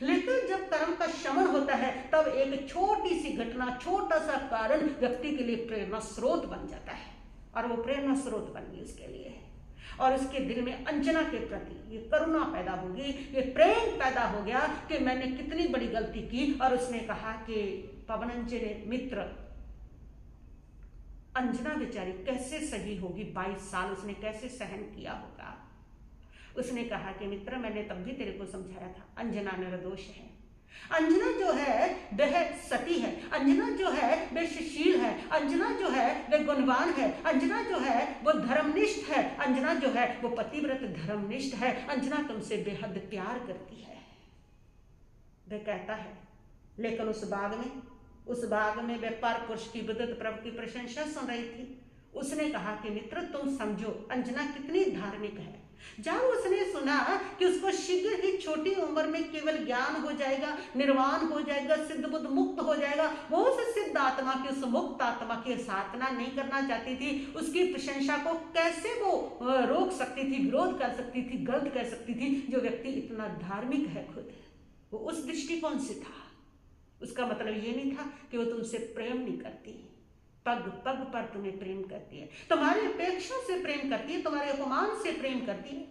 लेकिन जब कर्म का शमन होता है तब एक छोटी सी घटना, छोटा सा कारण व्यक्ति के लिए प्रेरणा स्रोत बन जाता है और वो प्रेरणा स्रोत बन गई उसके लिए। और उसके दिल में अंजना के प्रति ये करुणा पैदा होगी, ये प्रेम पैदा हो गया कि मैंने कितनी बड़ी गलती की। और उसने कहा कि पवनंजय ने मित्र अंजना बेचारी कैसे सही होगी, 22 साल उसने कैसे सहन किया होगा। उसने कहा कि मित्र मैंने तब भी तेरे को समझाया था, अंजना निर्दोष है। अंजना जो है वह सती है, अंजना जो है वह सुशील है, अंजना जो है वह गुणवान है, अंजना जो है वो धर्मनिष्ठ है, अंजना जो है वो पतिव्रत धर्मनिष्ठ है, अंजना तुमसे बेहद प्यार करती है। वह कहता है लेकिन उस बाग में वह पर पुरुष की विद्युत प्रभु की प्रशंसा सुन रही थी। उसने कहा कि मित्र तुम समझो अंजना कितनी धार्मिक है। जब उसने सुना कि उसको शीघ्र ही छोटी उम्र में केवल ज्ञान हो जाएगा, निर्वाण हो जाएगा, सिद्ध बुद्ध मुक्त हो जाएगा, वो उस सिद्ध आत्मा की, उस मुक्त आत्मा की साधना नहीं करना चाहती थी। उसकी प्रशंसा को कैसे वो रोक सकती थी, विरोध कर सकती थी, गलत कर सकती थी। जो व्यक्ति इतना धार्मिक है खुद, वो उस दृष्टिकोण से था। उसका मतलब ये नहीं था कि वो तुमसे प्रेम नहीं करती, पग पग पर तुम्हें प्रेम करती है, तुम्हारी अपेक्षा से प्रेम करती है, तुम्हारे अपमान से प्रेम करती है,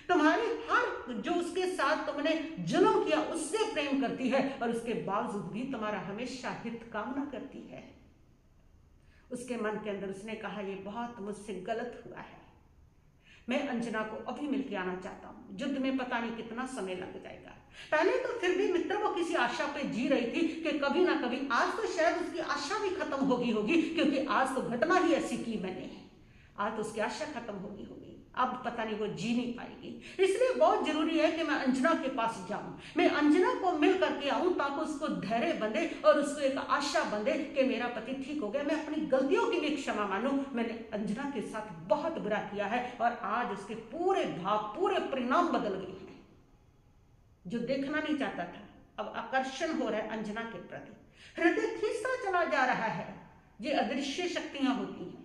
तुम्हारे हर जो उसके साथ तुमने जुल्म किया उससे प्रेम करती है और उसके बावजूद भी तुम्हारा हमेशा हित कामना करती है। उसके मन के अंदर उसने कहा ये बहुत मुझसे गलत हुआ है, मैं अंजना को अभी मिलके आना चाहता हूँ। युद्ध में पता नहीं कितना समय लग जाएगा। पहले तो फिर भी मित्र वो किसी आशा पे जी रही थी कि कभी ना कभी, आज तो शायद उसकी आशा भी खत्म होगी, क्योंकि आज तो घटना ही ऐसी की मैंने, आज तो उसकी आशा खत्म होगी, अब पता नहीं वो जी नहीं पाएगी। इसलिए बहुत जरूरी है कि मैं अंजना के पास जाऊं, मैं अंजना को मिल करके आऊं, ताकि उसको धैर्य बंधे और उसको एक आशा बंधे कि मेरा पति ठीक हो गया, मैं अपनी गलतियों की भी क्षमा मानूं, मैंने अंजना के साथ बहुत बुरा किया है और आज उसके पूरे भाव, पूरे परिणाम बदल गए हैं। जो देखना नहीं चाहता था अब आकर्षण हो रहा है अंजना के प्रति, हृदय खींचता चला जा रहा है। ये अदृश्य शक्तियां होती हैं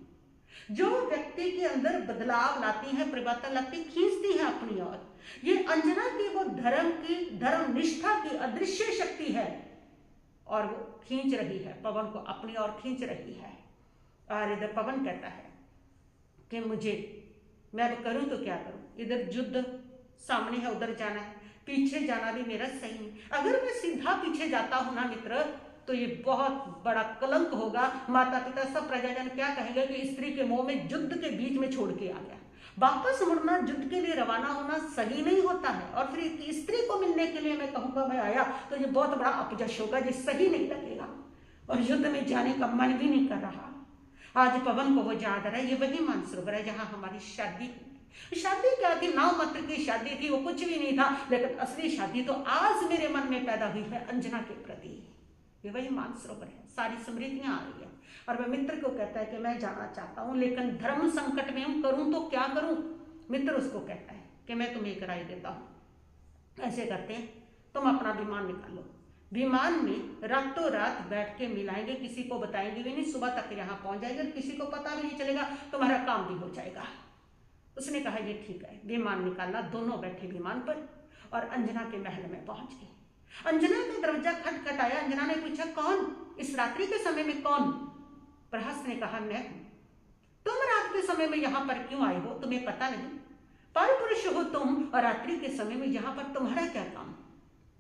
जो व्यक्ति के अंदर बदलाव लाती हैं, परिवर्तन लाती, खींचती हैं अपनी ओर। ये अंजना की वो धर्म निष्ठा की अदृश्य शक्ति है और वो खींच रही है, पवन को अपनी ओर खींच रही है। और इधर पवन कहता है कि मैं अब करूं तो क्या करूं, इधर युद्ध सामने है, उधर जाना है, पीछे जाना भी मेरा सही नहीं। अगर मैं सीधा पीछे जाता हूं ना मित्र, तो ये बहुत बड़ा कलंक होगा। माता पिता सब प्रजाजन क्या कहेंगे कि स्त्री के मोह में युद्ध के बीच में छोड़ के आ गया। वापस मुड़ना, युद्ध के लिए रवाना होना सही नहीं होता है। और फिर एक स्त्री को मिलने के लिए मैं कहूंगा मैं आया, तो ये बहुत बड़ा अपयश होगा, ये सही नहीं लगेगा और युद्ध में जाने का मन भी नहीं कर रहा। आज पवन को वो याद आ रहा है, ये वही मानसरोवर है जहां हमारी शादी हुई। शादी क्या थी, नाम मात्र की शादी थी, वो कुछ भी नहीं था, लेकिन असली शादी तो आज मेरे मन में पैदा हुई है अंजना के प्रति। ये वही मानसरोवर है, सारी स्मृतियां आ रही है। और वह मित्र को कहता है कि मैं जाना चाहता हूं, लेकिन धर्म संकट में हूं, करूं तो क्या करूं। मित्र उसको कहता है कि मैं तुम्हें एक राय देता हूं, ऐसे करते हैं, तुम अपना विमान निकालो, विमान में रातों रात बैठ के मिलाएंगे, किसी को बताएंगे भी नहीं, सुबह तक यहाँ पहुंच जाएंगे, किसी को पता भी नहीं चलेगा, तुम्हारा काम भी हो जाएगा। उसने कहा ये ठीक है। विमान निकाला, दोनों बैठे विमान पर और अंजना के महल में पहुंच गए। अंजना का दरवाजा खटखटाया, अंजना ने पूछा कौन, इस रात्रि के समय में कौन। प्रहस्त ने कहा मैं हूं। तुम रात के समय में यहाँ पर क्यों आए हो, तुम्हें पता नहीं, पर पुरुष हो तुम और रात्रि के समय में यहाँ पर तुम्हारा क्या काम।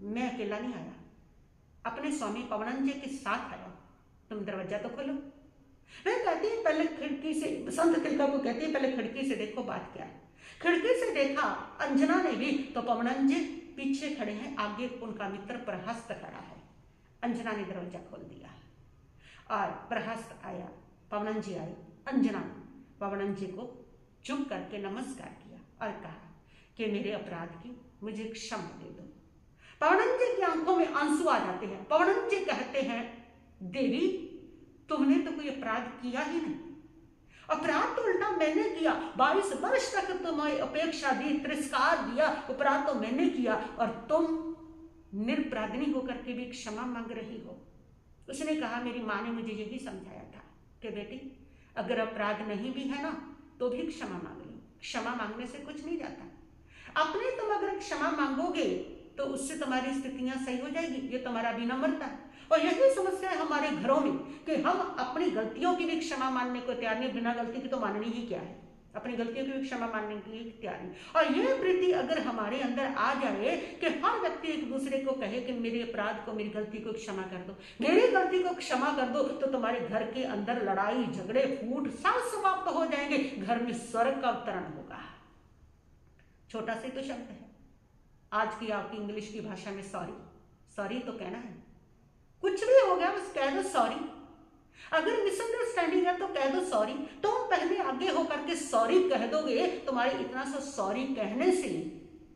मैं अकेला नहीं आया, अपने स्वामी पवनंजय के साथ आया, तुम दरवाजा तो खोलो। मैं कहती हूँ पहले खिड़की से, बसंत तिलका को कहती है पहले खिड़की से देखो बात क्या है। खिड़की से देखा अंजना ने भी, तो पवनंजय पीछे खड़े हैं, आगे उनका मित्र प्रहस्त खड़ा है। अंजना ने दरवाजा खोल दिया और प्रहस्त आया, पवनंजय आए। अंजना ने पवनंजय को चुप करके नमस्कार किया और कहा कि मेरे अपराध की मुझे क्षमा दे दो। पवनंजय की आंखों में आंसू आ जाते हैं। पवनंजय कहते हैं देवी तुमने तो कोई अपराध किया ही नहीं, अपराध तो उल्टा मैंने किया। 22 वर्ष तक तुम्हें अपेक्षा दी, तिरस्कार दिया, अपराध तो मैंने किया और तुम निरपराधिनी होकर के भी क्षमा मांग रही हो। उसने कहा मेरी माँ ने मुझे यही समझाया था कि बेटी अगर अपराध नहीं भी है ना तो भी क्षमा मांग लो, क्षमा मांगने से कुछ नहीं जाता। अपने तुम अगर क्षमा मांगोगे तो उससे तुम्हारी स्थितियां सही हो जाएगी, ये तुम्हारा विनम्रता है। और यही समस्या है हमारे घरों में कि हम अपनी गलतियों की भी क्षमा मानने को तैयार नहीं, बिना गलती की तो माननी ही क्या है, अपनी गलतियों की भी क्षमा मानने के लिए तैयार नहीं। और यह वृत्ति अगर हमारे अंदर आ जाए कि हर व्यक्ति एक दूसरे को कहे कि मेरे अपराध को, मेरी गलती को क्षमा कर दो, मेरी गलती को क्षमा कर दो, तो तुम्हारे घर के अंदर लड़ाई झगड़े फूट सब समाप्त हो जाएंगे, घर में स्वर्ग का अवतरण होगा। छोटा सा तो शब्द है आज की आपकी इंग्लिश की भाषा में, सॉरी। सॉरी तो कहना है, कुछ भी हो गया बस कह दो सॉरी। अगर मिसअंडरस्टैंडिंग है तो कह दो सॉरी। तुम पहले आगे होकर के सॉरी कह दोगे, तुम्हारे इतना सा सॉरी कहने से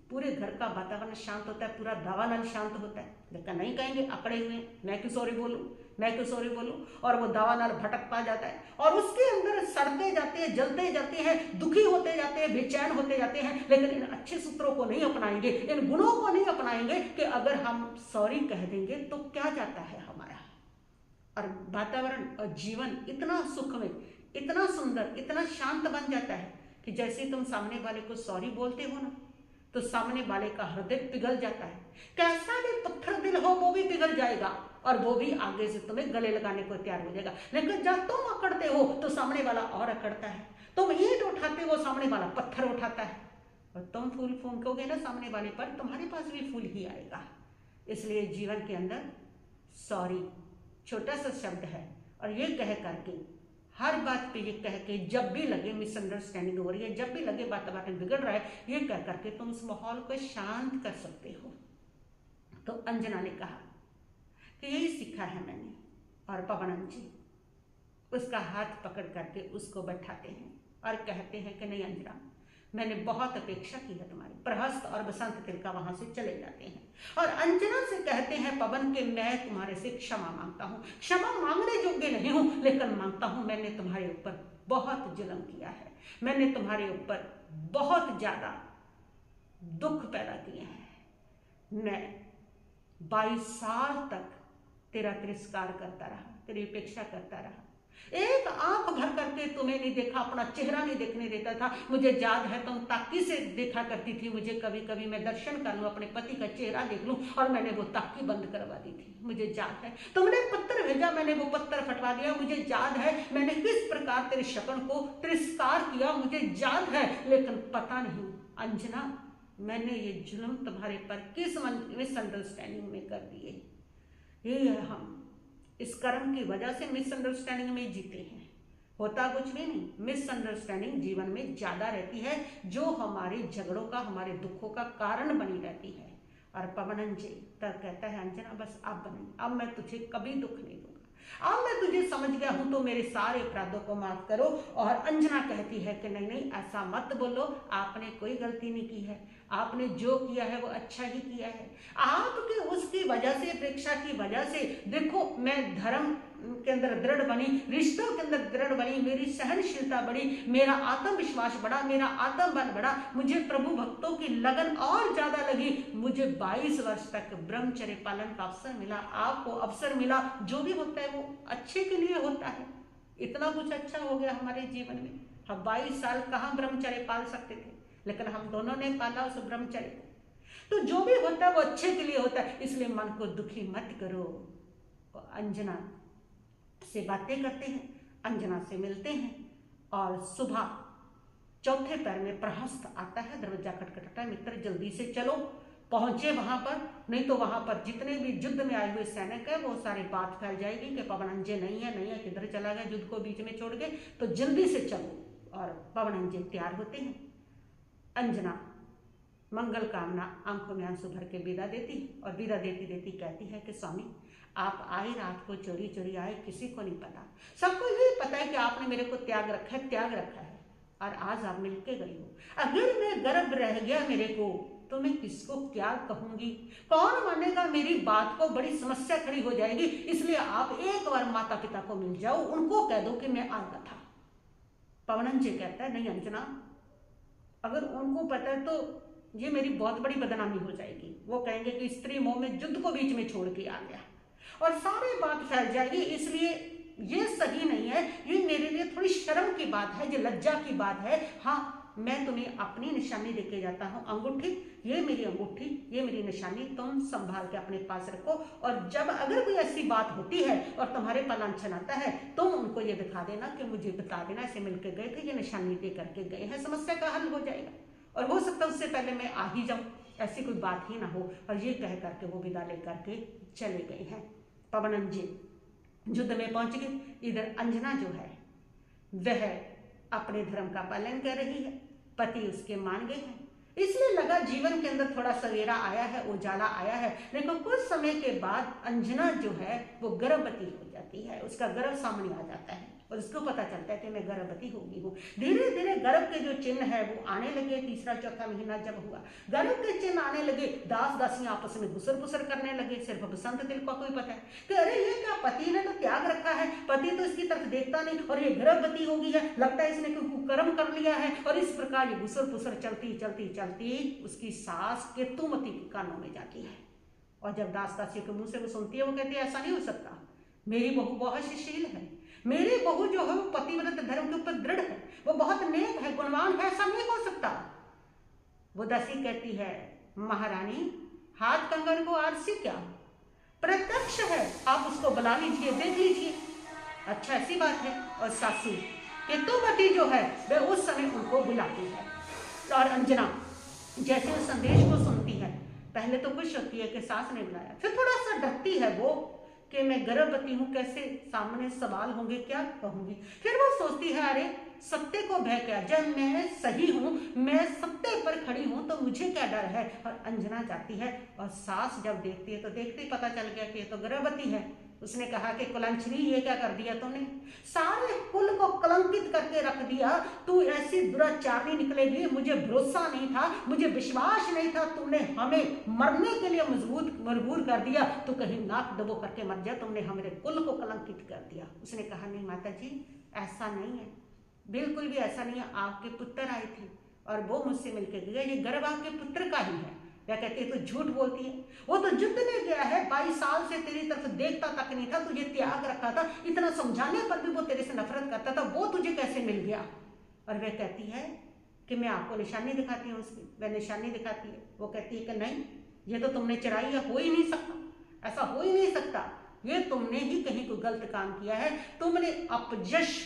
पूरे घर का वातावरण शांत होता है, पूरा दावानल शांत होता है। लेकिन नहीं कहेंगे, अकड़े हुए, मैं क्यों सॉरी बोलूं, मैं क्यों सॉरी बोलूं, और वो दावानल भटकता जाता है और उसके अंदर सड़ते जाते हैं, जलते जाते हैं, दुखी होते जाते हैं, बेचैन होते जाते हैं। लेकिन इन अच्छे सूत्रों को नहीं अपनाएंगे, इन गुणों को नहीं अपनाएंगे कि अगर हम सॉरी कह देंगे तो क्या जाता है हमारा, और वातावरण और जीवन इतना सुखमय, इतना सुंदर, इतना शांत बन जाता है कि जैसे तुम सामने वाले को सॉरी बोलते हो ना तो सामने वाले का हृदय पिघल जाता है। कैसा भी पत्थर दिल हो वो भी पिघल जाएगा और वो भी आगे से तुम्हें गले लगाने को तैयार हो जाएगा। लेकिन जब तुम अकड़ते हो तो सामने वाला और अकड़ता है, तुम ईंट उठाते हो सामने वाला पत्थर उठाता है, और तुम फूल फूंकोगे ना सामने वाले पर, तुम्हारे पास भी फूल ही आएगा। इसलिए जीवन के अंदर सॉरी छोटा सा शब्द है, और ये कह करके हर बात पे ये कह के, जब भी लगे मिसअंडरस्टैंडिंग हो रही है, जब भी लगे वातावरण बिगड़ रहा है, ये कह करके तुम उस माहौल को शांत कर सकते हो। तो अंजना ने कहा कि यही सीखा है मैंने, और पवनंजय उसका हाथ पकड़ करके उसको बैठाते हैं और कहते हैं कि नहीं अंजना, मैंने बहुत अपेक्षा की है तुम्हारी। प्रहस्त और बसंत तिलका वहां से चले जाते हैं और अंजना से कहते हैं पवन कि मैं तुम्हारे से क्षमा मांगता हूँ। क्षमा मांगने योग्य नहीं हूँ, लेकिन मांगता हूँ, मैंने तुम्हारे ऊपर बहुत जुल्म किया है, मैंने तुम्हारे ऊपर बहुत ज्यादा दुख पैदा किए हैं। मैं 22 साल तक तेरा तिरस्कार करता रहा, तेरी उपेक्षा करता रहा, एक आंख भर करके तुम्हें नहीं देखा, अपना चेहरा नहीं देखने देता था। मुझे याद है तुम ताकी से देखा करती थी मुझे, कभी कभी मैं दर्शन कर लूं, अपने पति का चेहरा देख लूं, और मैंने वो ताकी बंद करवा दी थी। मुझे याद है तुमने पत्थर भेजा, मैंने वो पत्थर फटवा दिया। मुझे याद है मैंने किस प्रकार तेरे शक्ल को तिरस्कार किया, मुझे याद है। लेकिन पता नहीं अंजना, मैंने ये जुल्म तुम्हारे पर किस मिसअंडरस्टैंडिंग में कर दिए। ये है हम इस कर्म की वजह से मिसअंडरस्टैंडिंग में जीते हैं। होता कुछ भी नहीं, मिसअंडरस्टैंडिंग जीवन में ज्यादा रहती है, जो हमारे झगड़ों का, हमारे दुखों का कारण बनी रहती है। और पवन जी तब कहता है अंजना बस अब नहीं, अब मैं तुझे कभी दुख नहीं दूंगा, अब मैं तुझे समझ गया हूं, तो मेरे सारे अपराधों को माफ करो। और अंजना कहती है कि नहीं नहीं, ऐसा मत बोलो, आपने कोई गलती नहीं की है, आपने जो किया है वो अच्छा ही किया है। आपके उसकी वजह से, अपेक्षा की वजह से देखो मैं धर्म के अंदर दृढ़ बनी, रिश्तों के अंदर दृढ़ बनी, मेरी सहनशीलता बढ़ी, मेरा आत्मविश्वास बढ़ा, मेरा आत्मबल बढ़ा, मुझे प्रभु भक्तों की लगन और ज्यादा लगी। मुझे 22 वर्ष तक ब्रह्मचर्य पालन का अवसर मिला, आपको अवसर मिला। जो भी होता है वो अच्छे के लिए होता है। इतना कुछ अच्छा हो गया हमारे जीवन में। हम 22 साल कहाँ ब्रह्मचर्य पाल सकते थे, लेकिन हम दोनों ने पाला उस ब्रह्मचर्य को। तो जो भी होता है वो अच्छे के लिए होता है, इसलिए मन को दुखी मत करो। अंजना से बातें करते हैं, अंजना से मिलते हैं, और सुबह चौथे पैर में प्रहस्त आता है, दरवाजा खटखटाता है, मित्र जल्दी से चलो, पहुंचे वहां पर, नहीं तो वहां पर जितने भी युद्ध में आए हुए सैनिक है वो सारी बात फैल जाएगी कि पवन अंजे नहीं है, किधर चला गया, युद्ध को बीच में छोड़ के, तो जल्दी से चलो। और पवन अंजे तैयार होते हैं। अंजना मंगल कामना आंखों में आंसू भर के विदा देती और विदा देती देती कहती है कि स्वामी आप आए रात को, चोरी चोरी आए, किसी को नहीं पता, सबको यही पता है कि आपने मेरे को त्याग रखा है, और आज आप मिलके गई हो। अगर मैं गर्भ रह गया मेरे को, तो मैं किसको क्या कहूंगी, कौन मानेगा मेरी बात को, बड़ी समस्या खड़ी हो जाएगी। इसलिए आप एक बार माता पिता को मिल जाओ, उनको कह दो कि मैं आया था। पवन जी कहता है नहीं अंजना, अगर उनको पता है तो ये मेरी बहुत बड़ी बदनामी हो जाएगी। वो कहेंगे कि स्त्री मोह में युद्ध को बीच में छोड़ के आ गया, और सारी बात फैल जाएगी। इसलिए ये सही नहीं है, ये मेरे लिए थोड़ी शर्म की बात है, ये लज्जा की बात है। हाँ, मैं तुम्हें अपनी निशानी देके जाता हूँ, अंगूठी, ये मेरी अंगूठी, ये मेरी निशानी, तुम संभाल के अपने पास रखो। और जब अगर कोई ऐसी बात होती है और तुम्हारे पर लांछन आता है, तुम उनको ये दिखा देना कि मुझे बता देना, ऐसे मिलकर गए थे, ये निशानी दे करके गए हैं, समस्या का हल हो जाएगा। और हो सकता है उससे पहले मैं आ ही जाऊं, ऐसी कोई बात ही ना हो। और ये कह करके वो विदा लेकर के चले गए हैं। पवन जी युद्ध में पहुंच गए। इधर अंजना जो है वह अपने धर्म का पालन कर रही है, पति उसके मान गए हैं, इसलिए लगा जीवन के अंदर थोड़ा सवेरा आया है, उजाला आया है। लेकिन कुछ समय के बाद अंजना जो है वो गर्भवती हो जाती है, उसका गर्भ सामने आ जाता है और उसको पता चलता है कि मैं गर्भवती हो गई हूँ। धीरे धीरे गर्भ के जो चिन्ह है वो आने लगे। तीसरा चौथा महीना जब हुआ, गर्भ के चिन्ह आने लगे, दास दासियां आपस में घुसर पुसर करने लगे। सिर्फ बसंत तिलका को ही पता है कि अरे ये क्या, पति ने तो त्याग रखा है, पति तो इसकी तरफ देखता नहीं, और ये गर्भवती हो गई है, लगता है इसने कोई कुकर्म कर लिया है। और इस प्रकार ये घुसर पुसर चलती चलती चलती उसकी सास केतुमती के कानों में जाती है। और जब दास दासियों के मुंह से वो सुनती है, वो कहती है ऐसा नहीं हो सकता, मेरी बहू बहुत सुशील है, मेरी बहू जो है वो पतिव्रत धर्म के ऊपर दृढ़ है, वो बहुत नेक है, गुणवान है, ऐसा नहीं हो सकता। वो दासी कहती है महारानी, हाथ कंगन को आरसी क्या, प्रत्यक्ष है, आप उसको बुला लीजिए, देख लीजिए। अच्छा ऐसी बात है। और सासू केतुमती जो है वह उस समय उनको बुलाती है। और अंजना जैसे उस संदेश को सुनती है, पहले तो खुश होती है कि सास ने बुलाया, फिर थोड़ा सा डरती है वो कि मैं गर्भवती हूँ, कैसे सामने सवाल होंगे, क्या कहूंगी। फिर वो सोचती है अरे सत्य को भय क्या, जब मैं सही हूँ, मैं सत्य पर खड़ी हूँ, तो मुझे क्या डर है। और अंजना जाती है और सास जब देखती है तो देखते ही पता चल गया कि ये तो गर्भवती है। उसने कहा कि कुलंचनी, ये क्या कर दिया तूने, सारे कुल को कलंकित करके रख दिया। तू ऐसी दुराचारी निकलेगी, मुझे भरोसा नहीं था, मुझे विश्वास नहीं था, तूने हमें मरने के लिए मजबूर कर दिया। तू कहीं नाक दबो करके मर जा, तुमने हमारे कुल को कलंकित कर दिया। उसने कहा नहीं माता जी, ऐसा नहीं है, बिल्कुल भी ऐसा नहीं है। आपके पुत्र आए थे और वो मुझसे मिलकर गए, ये गर्भ आपके पुत्र का ही है। क्या कहती है, तो झूठ बोलती है, वो तो युद्ध में गया है, 22 साल से तेरी तरफ देखता तक नहीं था, तुझे त्याग रखा था, इतना समझाने पर भी वो तेरे से नफरत करता था, वो तुझे कैसे मिल गया। और वह कहती है कि मैं आपको निशानी दिखाती हूँ उसकी। वह निशानी दिखाती है, वो कहती है कि नहीं, ये तो तुमने चुराई है, हो ही नहीं सकता, ऐसा हो ही नहीं सकता, ये तुमने ही कहीं कोई गलत काम किया है, तुमने अपजश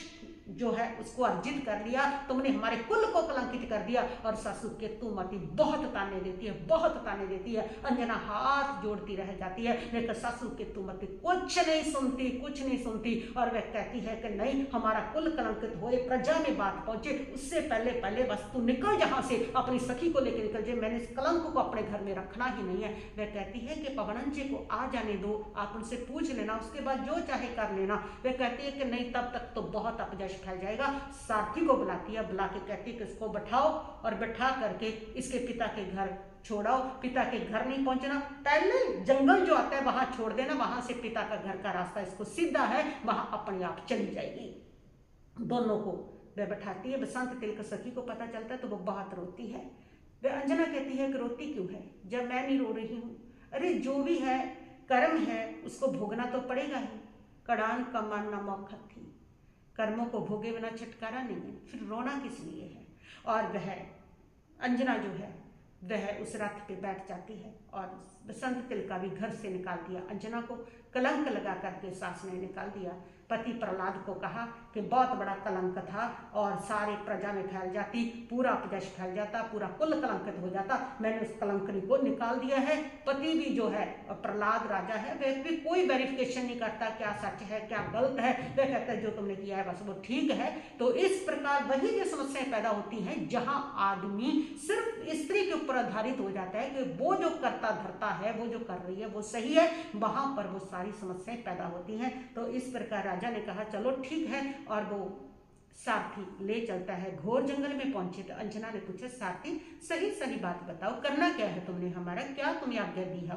जो है उसको अर्जित कर लिया, तुमने हमारे कुल को कलंकित कर दिया। और सासू के तुमती बहुत ताने देती है, बहुत ताने देती है। अंजना हाथ जोड़ती रह जाती है, लेकिन सासू के तुमती कुछ नहीं सुनती, कुछ नहीं सुनती। और वह कहती है कि नहीं, हमारा कुल कलंकित होए, प्रजा में बात पहुंचे, उससे पहले पहले बस तू निकल यहाँ से, अपनी सखी को लेकर निकल जाए, मैंने इस कलंक को अपने घर में रखना ही नहीं है। वह कहती है कि पवनन जी को आ जाने दो, आप उनसे पूछ लेना, उसके बाद जो चाहे कर लेना। वह कहती है कि नहीं, तब तक तो बहुत अपजश फैल जाएगा। सारथी को बुलाती है, बुला के कहती है कि इसको बैठाओ और बैठा करके इसके पिता के घर छोड़ाओ। पिता के घर नहीं पहुंचना, पहले जंगल जो आता है वहां छोड़ देना, वहां से पिता का घर का रास्ता इसको सीधा है, वहां अपने आप चली जाएगी। दोनों को वह बैठाती है। बसंत तिलक सखी को पता चलता है तो वो बहुत रोती है। वह अंजना कहती है कि रोती क्यों है, जब मैं नहीं रो रही हूँ। अरे जो भी है कर्म है, उसको भोगना तो पड़ेगा ही। कड़ान कमान न मौखत थी, कर्मों को भोगे बिना छुटकारा नहीं है, फिर रोना किस लिए है। और वह अंजना जो है वह उस रथ पे बैठ जाती है और बसंत तिलका भी घर से निकाल दिया। अंजना को कलंक लगा करके सास ने निकाल दिया। पति प्रहलाद को कहा कि बहुत बड़ा कलंक था और सारे प्रजा में फैल जाती, पूरा अपजश फैल जाता, पूरा कुल कलंकित हो जाता, मैंने उस कलंकनी को निकाल दिया है। पति भी जो है प्रहलाद राजा है, वह भी कोई वेरिफिकेशन नहीं करता क्या सच है क्या गलत है, वह कहता है जो तुमने किया है बस वो ठीक है। तो इस प्रकार वही जो समस्याएं पैदा होती हैं जहां आदमी सिर्फ स्त्री के ऊपर आधारित हो जाता है कि वो जो करता धरता है, वो जो कर रही है वो सही है, वहां पर वो सारी समस्याएं पैदा होती हैं। तो इस प्रकार राजा ने कहा चलो ठीक है, और वो सारथी ले चलता है। घोर जंगल में पहुंचे तो अंजना ने पूछा, सारथी सही सही बात बताओ, करना क्या है तुमने, हमारा क्या तुम्हें आज्ञा दी है।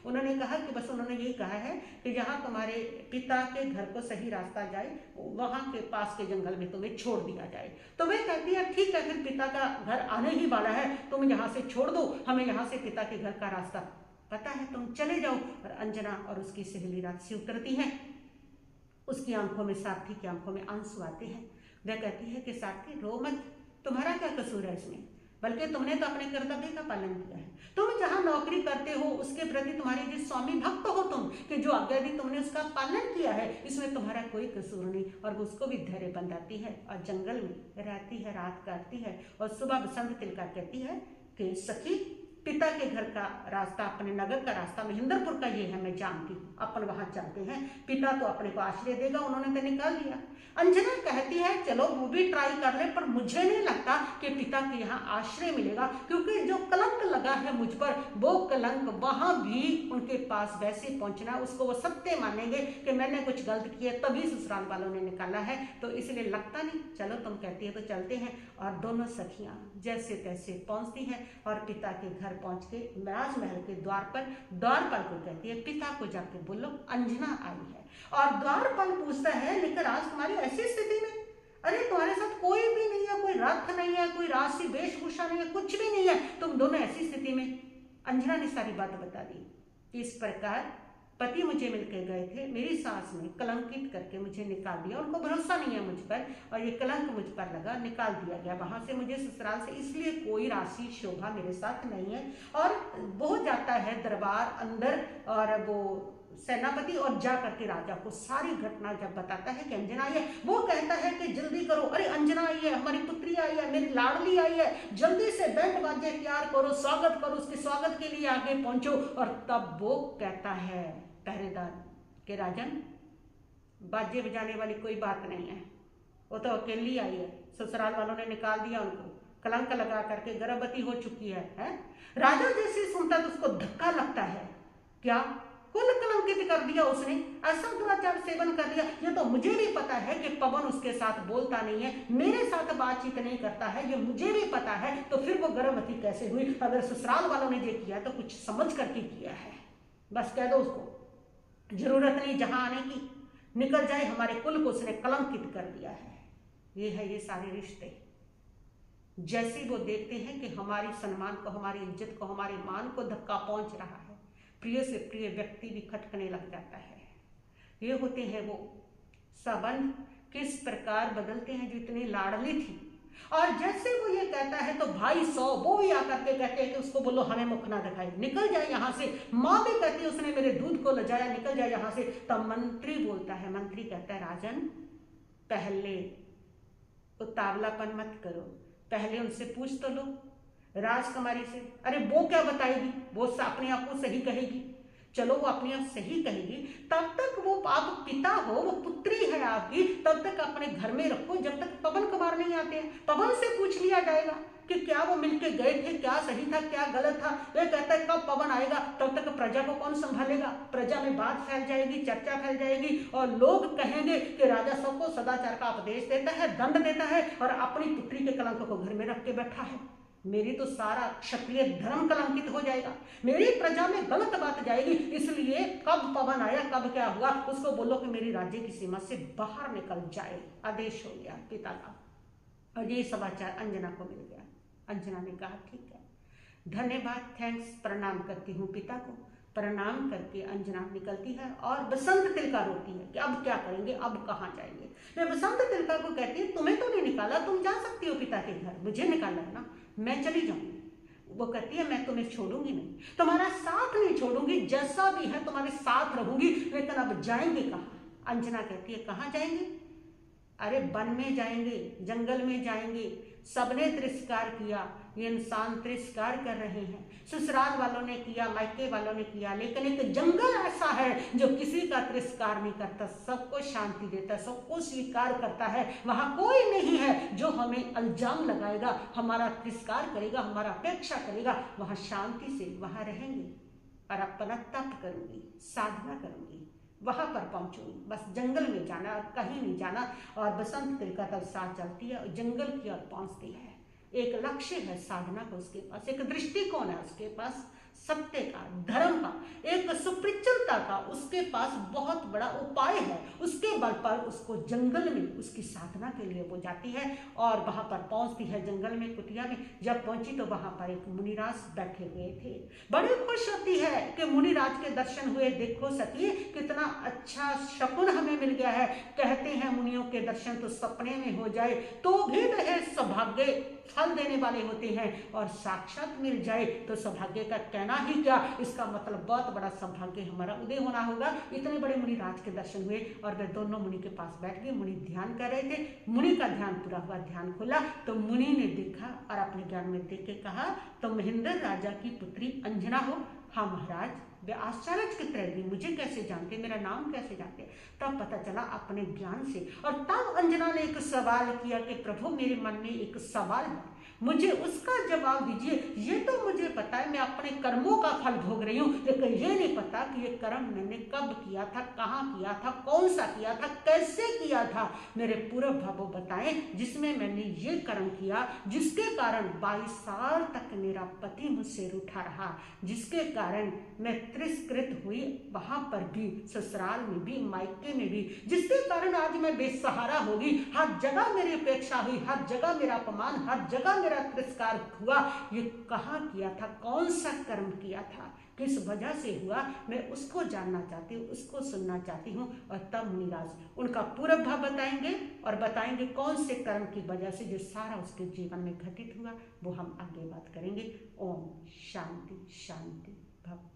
उन्होंने कहा कि बस उन्होंने यही कहा है कि जहाँ तुम्हारे पिता के घर को सही रास्ता जाए वहां के पास के जंगल में तुम्हें छोड़ दिया जाए। तो वे कहती है ठीक है, फिर पिता का घर आने ही वाला है, तुम यहाँ से छोड़ दो, हमें यहाँ से पिता के घर का रास्ता पता है, तुम चले जाओ। और अंजना और उसकी सहेली रात से उतरती है। उसकी आंखों में, सारथी की आंखों में आंसू आते हैं। वह कहती है कि सारथी रो मत, तुम्हारा क्या कसूर है इसमें, बल्कि तुमने तो अपने कर्तव्य का पालन किया है। तुम जहां नौकरी करते हो उसके प्रति तुम्हारे जो स्वामी भक्त हो तुम, कि जो आज्ञा दी तुमने उसका पालन किया है, इसमें तुम्हारा कोई कसूर नहीं। और उसको भी धैर्य बंधाती है और जंगल में रहती है, रात काटती है। और सुबह बसंत तिलका कहती है कि सखी, पिता के घर का रास्ता, अपने नगर का रास्ता महेंद्रपुर का ये है, मैं जानती हूँ, अपन वहां चलते हैं, पिता तो अपने को आश्रय देगा, उन्होंने तो निकाल दिया। अंजना कहती है चलो वो भी ट्राई कर ले, पर मुझे नहीं लगता कि पिता के यहाँ आश्रय मिलेगा, क्योंकि जो कलंक लगा है मुझ पर, वो कलंक वहां भी उनके पास वैसे पहुंचना, उसको वो सत्य मानेंगे कि मैंने कुछ गलत किया तभी ससुराल वालों ने निकाला है, तो इसलिए लगता नहीं। चलो तुम कहती है तो चलते हैं। और दोनों सखियां जैसे तैसे पहुंचती हैं और पिता के घर पहुंच के राजमहल के द्वारपाल को कहती है, पिता को जाके बोलो अंजना आई है। और द्वारपाल पूछता है, लेकिन आज तुम्हारी ऐसी स्थिति में, अरे तुम्हारे साथ कोई भी नहीं है, कोई रथ नहीं है, कोई राजसी वेशभूषा नहीं है, कुछ भी नहीं है, तुम दोनों ऐसी स्थिति में। अंजना ने सारी बात बता दी। इस प्रकार पति मुझे मिलकर गए थे, मेरी सास ने कलंकित करके मुझे निकाल दिया, उनको भरोसा नहीं है मुझ पर, और ये कलंक मुझ पर लगा, निकाल दिया गया वहां से मुझे ससुराल से, इसलिए कोई राशि शोभा मेरे साथ नहीं है। और वो जाता है दरबार अंदर, और वो सेनापति और जा करके राजा को सारी घटना जब बताता है कि अंजना आई है, वो कहता है कि जल्दी करो, अरे अंजना आई है, हमारी पुत्री आई है, मेरी लाडली आई है, जल्दी से बैंड बाजे तैयार करो, स्वागत करो, उसके स्वागत के लिए आगे पहुंचो। और तब वो कहता है पहरेदार के राजन, बाजे बजाने वाली कोई बात नहीं है, वो तो अकेली आई है, ससुराल वालों ने निकाल दिया उनको, कलंक लगा करके गर्भवती हो चुकी है? राजा जैसे सुनता तो उसको धक्का लगता है, क्या कुल कलंकित कर दिया उसने, ऐसा दुराचार सेवन कर दिया। ये तो मुझे भी पता है कि पवन उसके साथ बोलता नहीं है, मेरे साथ बातचीत नहीं करता है, ये मुझे भी पता है, तो फिर वो गर्भवती कैसे हुई? अगर ससुराल वालों ने ये किया तो कुछ समझ करके किया है। बस कह दो उसको, जरूरत नहीं जहां आने की, निकल जाए, हमारे कुल को उसने कलंकित कर दिया है। ये है ये सारे रिश्ते। जैसे वो देखते हैं कि हमारी सम्मान को, हमारी इज्जत को, हमारे मान को धक्का पहुंच रहा है, प्रिय से प्रिय व्यक्ति भी खटकने लग जाता है। ये होते हैं वो संबंध, किस प्रकार बदलते हैं। जो इतनी लाडली थी, और जैसे वो ये कहता है तो भाई 100 वो भी आकर के कहते हैं कि उसको बोलो हमें मुख ना दिखाई, निकल जाए यहाँ से। माँ भी कहती है उसने मेरे दूध को लजाया, निकल जाए यहाँ से। तब मंत्री बोलता है, मंत्री कहता है राजन पहले उतावलापन मत करो, पहले उनसे पूछ तो लो, राजकुमारी से। अरे वो क्या बताएगी, वो अपने आप को सही कहेगी। चलो वो अपने आप सही कहेगी, तब तक वो आप पिता हो, वो पुत्री है आपकी, तब तक अपने घर में रखो जब तक पवन कुमार नहीं आते हैं। पवन से पूछ लिया जाएगा कि क्या वो मिलके गए थे, क्या सही था क्या गलत था। वे कहता है कब पवन आएगा तब तक प्रजा को कौन संभालेगा। प्रजा में बात फैल जाएगी, चर्चा फैल जाएगी, और लोग कहेंगे कि राजा सबको सदाचार का उपदेश देता है, दंड देता है, और अपनी पुत्री के कलंक को घर में रख के बैठा है। मेरी तो सारा क्षत्रिय धर्म कलंकित हो जाएगा, मेरी प्रजा में गलत बात जाएगी। इसलिए कब पवन आया, कब क्या हुआ, उसको बोलो कि मेरी राज्य की सीमा से बाहर निकल जाए। आदेश हो गया पिता का, और ये समाचार अंजना को मिल गया। अंजना ने कहा ठीक है, धन्यवाद, थैंक्स, प्रणाम करती हूँ पिता को। प्रणाम करके अंजना निकलती है और बसंत तिलका रोती है कि अब क्या करेंगे, अब कहाँ जाएंगे। मैं बसंत तिलका को कहती है तुम्हें तो नहीं निकाला, तुम जा सकती हो पिता के घर, मुझे निकाला है ना, मैं चली जाऊंगी। वो कहती है मैं तुम्हें छोड़ूंगी नहीं, तुम्हारा साथ नहीं छोड़ूंगी, जैसा भी है तुम्हारे साथ रहूंगी, लेकिन अब जाएंगे कहाँ। अंजना कहती है कहाँ जाएंगे? अरे वन में जाएंगे, जंगल में जाएंगे। सबने तिरस्कार किया, ये इंसान तिरस्कार कर रहे हैं, ससुराल वालों ने किया, मायके वालों ने किया, लेकिन एक जंगल ऐसा है जो किसी का तिरस्कार नहीं करता, सबको शांति देता, सबको स्वीकार करता है। वहां कोई नहीं है जो हमें इल्जाम लगाएगा, हमारा तिरस्कार करेगा, हमारा अपेक्षा करेगा। वहां शांति से वहां रहेंगे और अपना तप करूंगी, साधना करूंगी, वहां पर पहुंचूंगी। बस जंगल में जाना, कहीं नहीं जाना। और बसंत तिलका तब साथ चलती है और जंगल की ओर पहुंचती है। एक लक्ष्य है साधना का उसके पास, एक दृष्टिकोण है उसके पास, सत्य का, धर्म का, एक सुपरिचिलता का उसके पास बहुत बड़ा उपाय है। उसके बल पर उसको जंगल में उसकी साधना के लिए वो जाती है और वहां पर पहुंचती है जंगल में, कुटिया में। जब पहुंची तो वहां पर एक मुनिराज बैठे हुए थे। बड़ी खुश होती है कि मुनिराज के दर्शन हुए। देखो सखी कितना अच्छा शकुन हमें मिल गया है। कहते हैं मुनियों के दर्शन तो सपने में हो जाए तो भी वह सौभाग्य फल देने वाले होते हैं, और साक्षात मिल जाए तो सौभाग्य का कहना ही क्या। इसका मतलब बहुत बड़ा सौभाग्य हमारा उदय होना होगा। इतने बड़े मुनिराज के दर्शन हुए और वे दोनों मुनि के पास बैठ गए। मुनि ध्यान कर रहे थे, मुनि का ध्यान पूरा हुआ, ध्यान खुला तो मुनि ने देखा और अपने ज्ञान में देख के कहा तो महेंद्र राजा की पुत्री अंजना हो? हाँ महाराज। वे आश्चर्यचकित रह गई, मुझे कैसे जानते, मेरा नाम कैसे जानते? तब पता चला अपने ज्ञान से। और तब अंजना ने एक सवाल किया कि प्रभु मेरे मन में एक सवाल है, मुझे उसका जवाब दीजिए। ये तो मुझे पता है मैं अपने कर्मों का फल भोग रही हूँ, लेकिन ये नहीं पता कि ये कर्म मैंने कब किया था, कहाँ किया था, कौन सा किया था, कैसे किया था। मेरे पूर्व भावों बताएं जिसमें मैंने ये कर्म किया, जिसके कारण 22 साल तक मेरा पति मुझसे रूठा रहा, जिसके कारण मैं तिरस्कृत हुई, वहां पर भी, ससुराल में भी, मायके में भी, जिसके कारण आज मैं बेसहारा होगी। हर जगह मेरी उपेक्षा हुई, हर जगह मेरा अपमान, हर जगह मेरा तिरस्कार हुआ। ये कहाँ किया था, कौन सा कर्म किया था, किस वजह से हुआ, मैं उसको जानना चाहती हूँ, उसको सुनना चाहती हूँ। और तब मुनिराज उनका पूरा भाव बताएंगे और बताएंगे कौन से कर्म की वजह से जो सारा उसके जीवन में घटित हुआ। वो हम आगे बात करेंगे। ओम शांति शांति भव।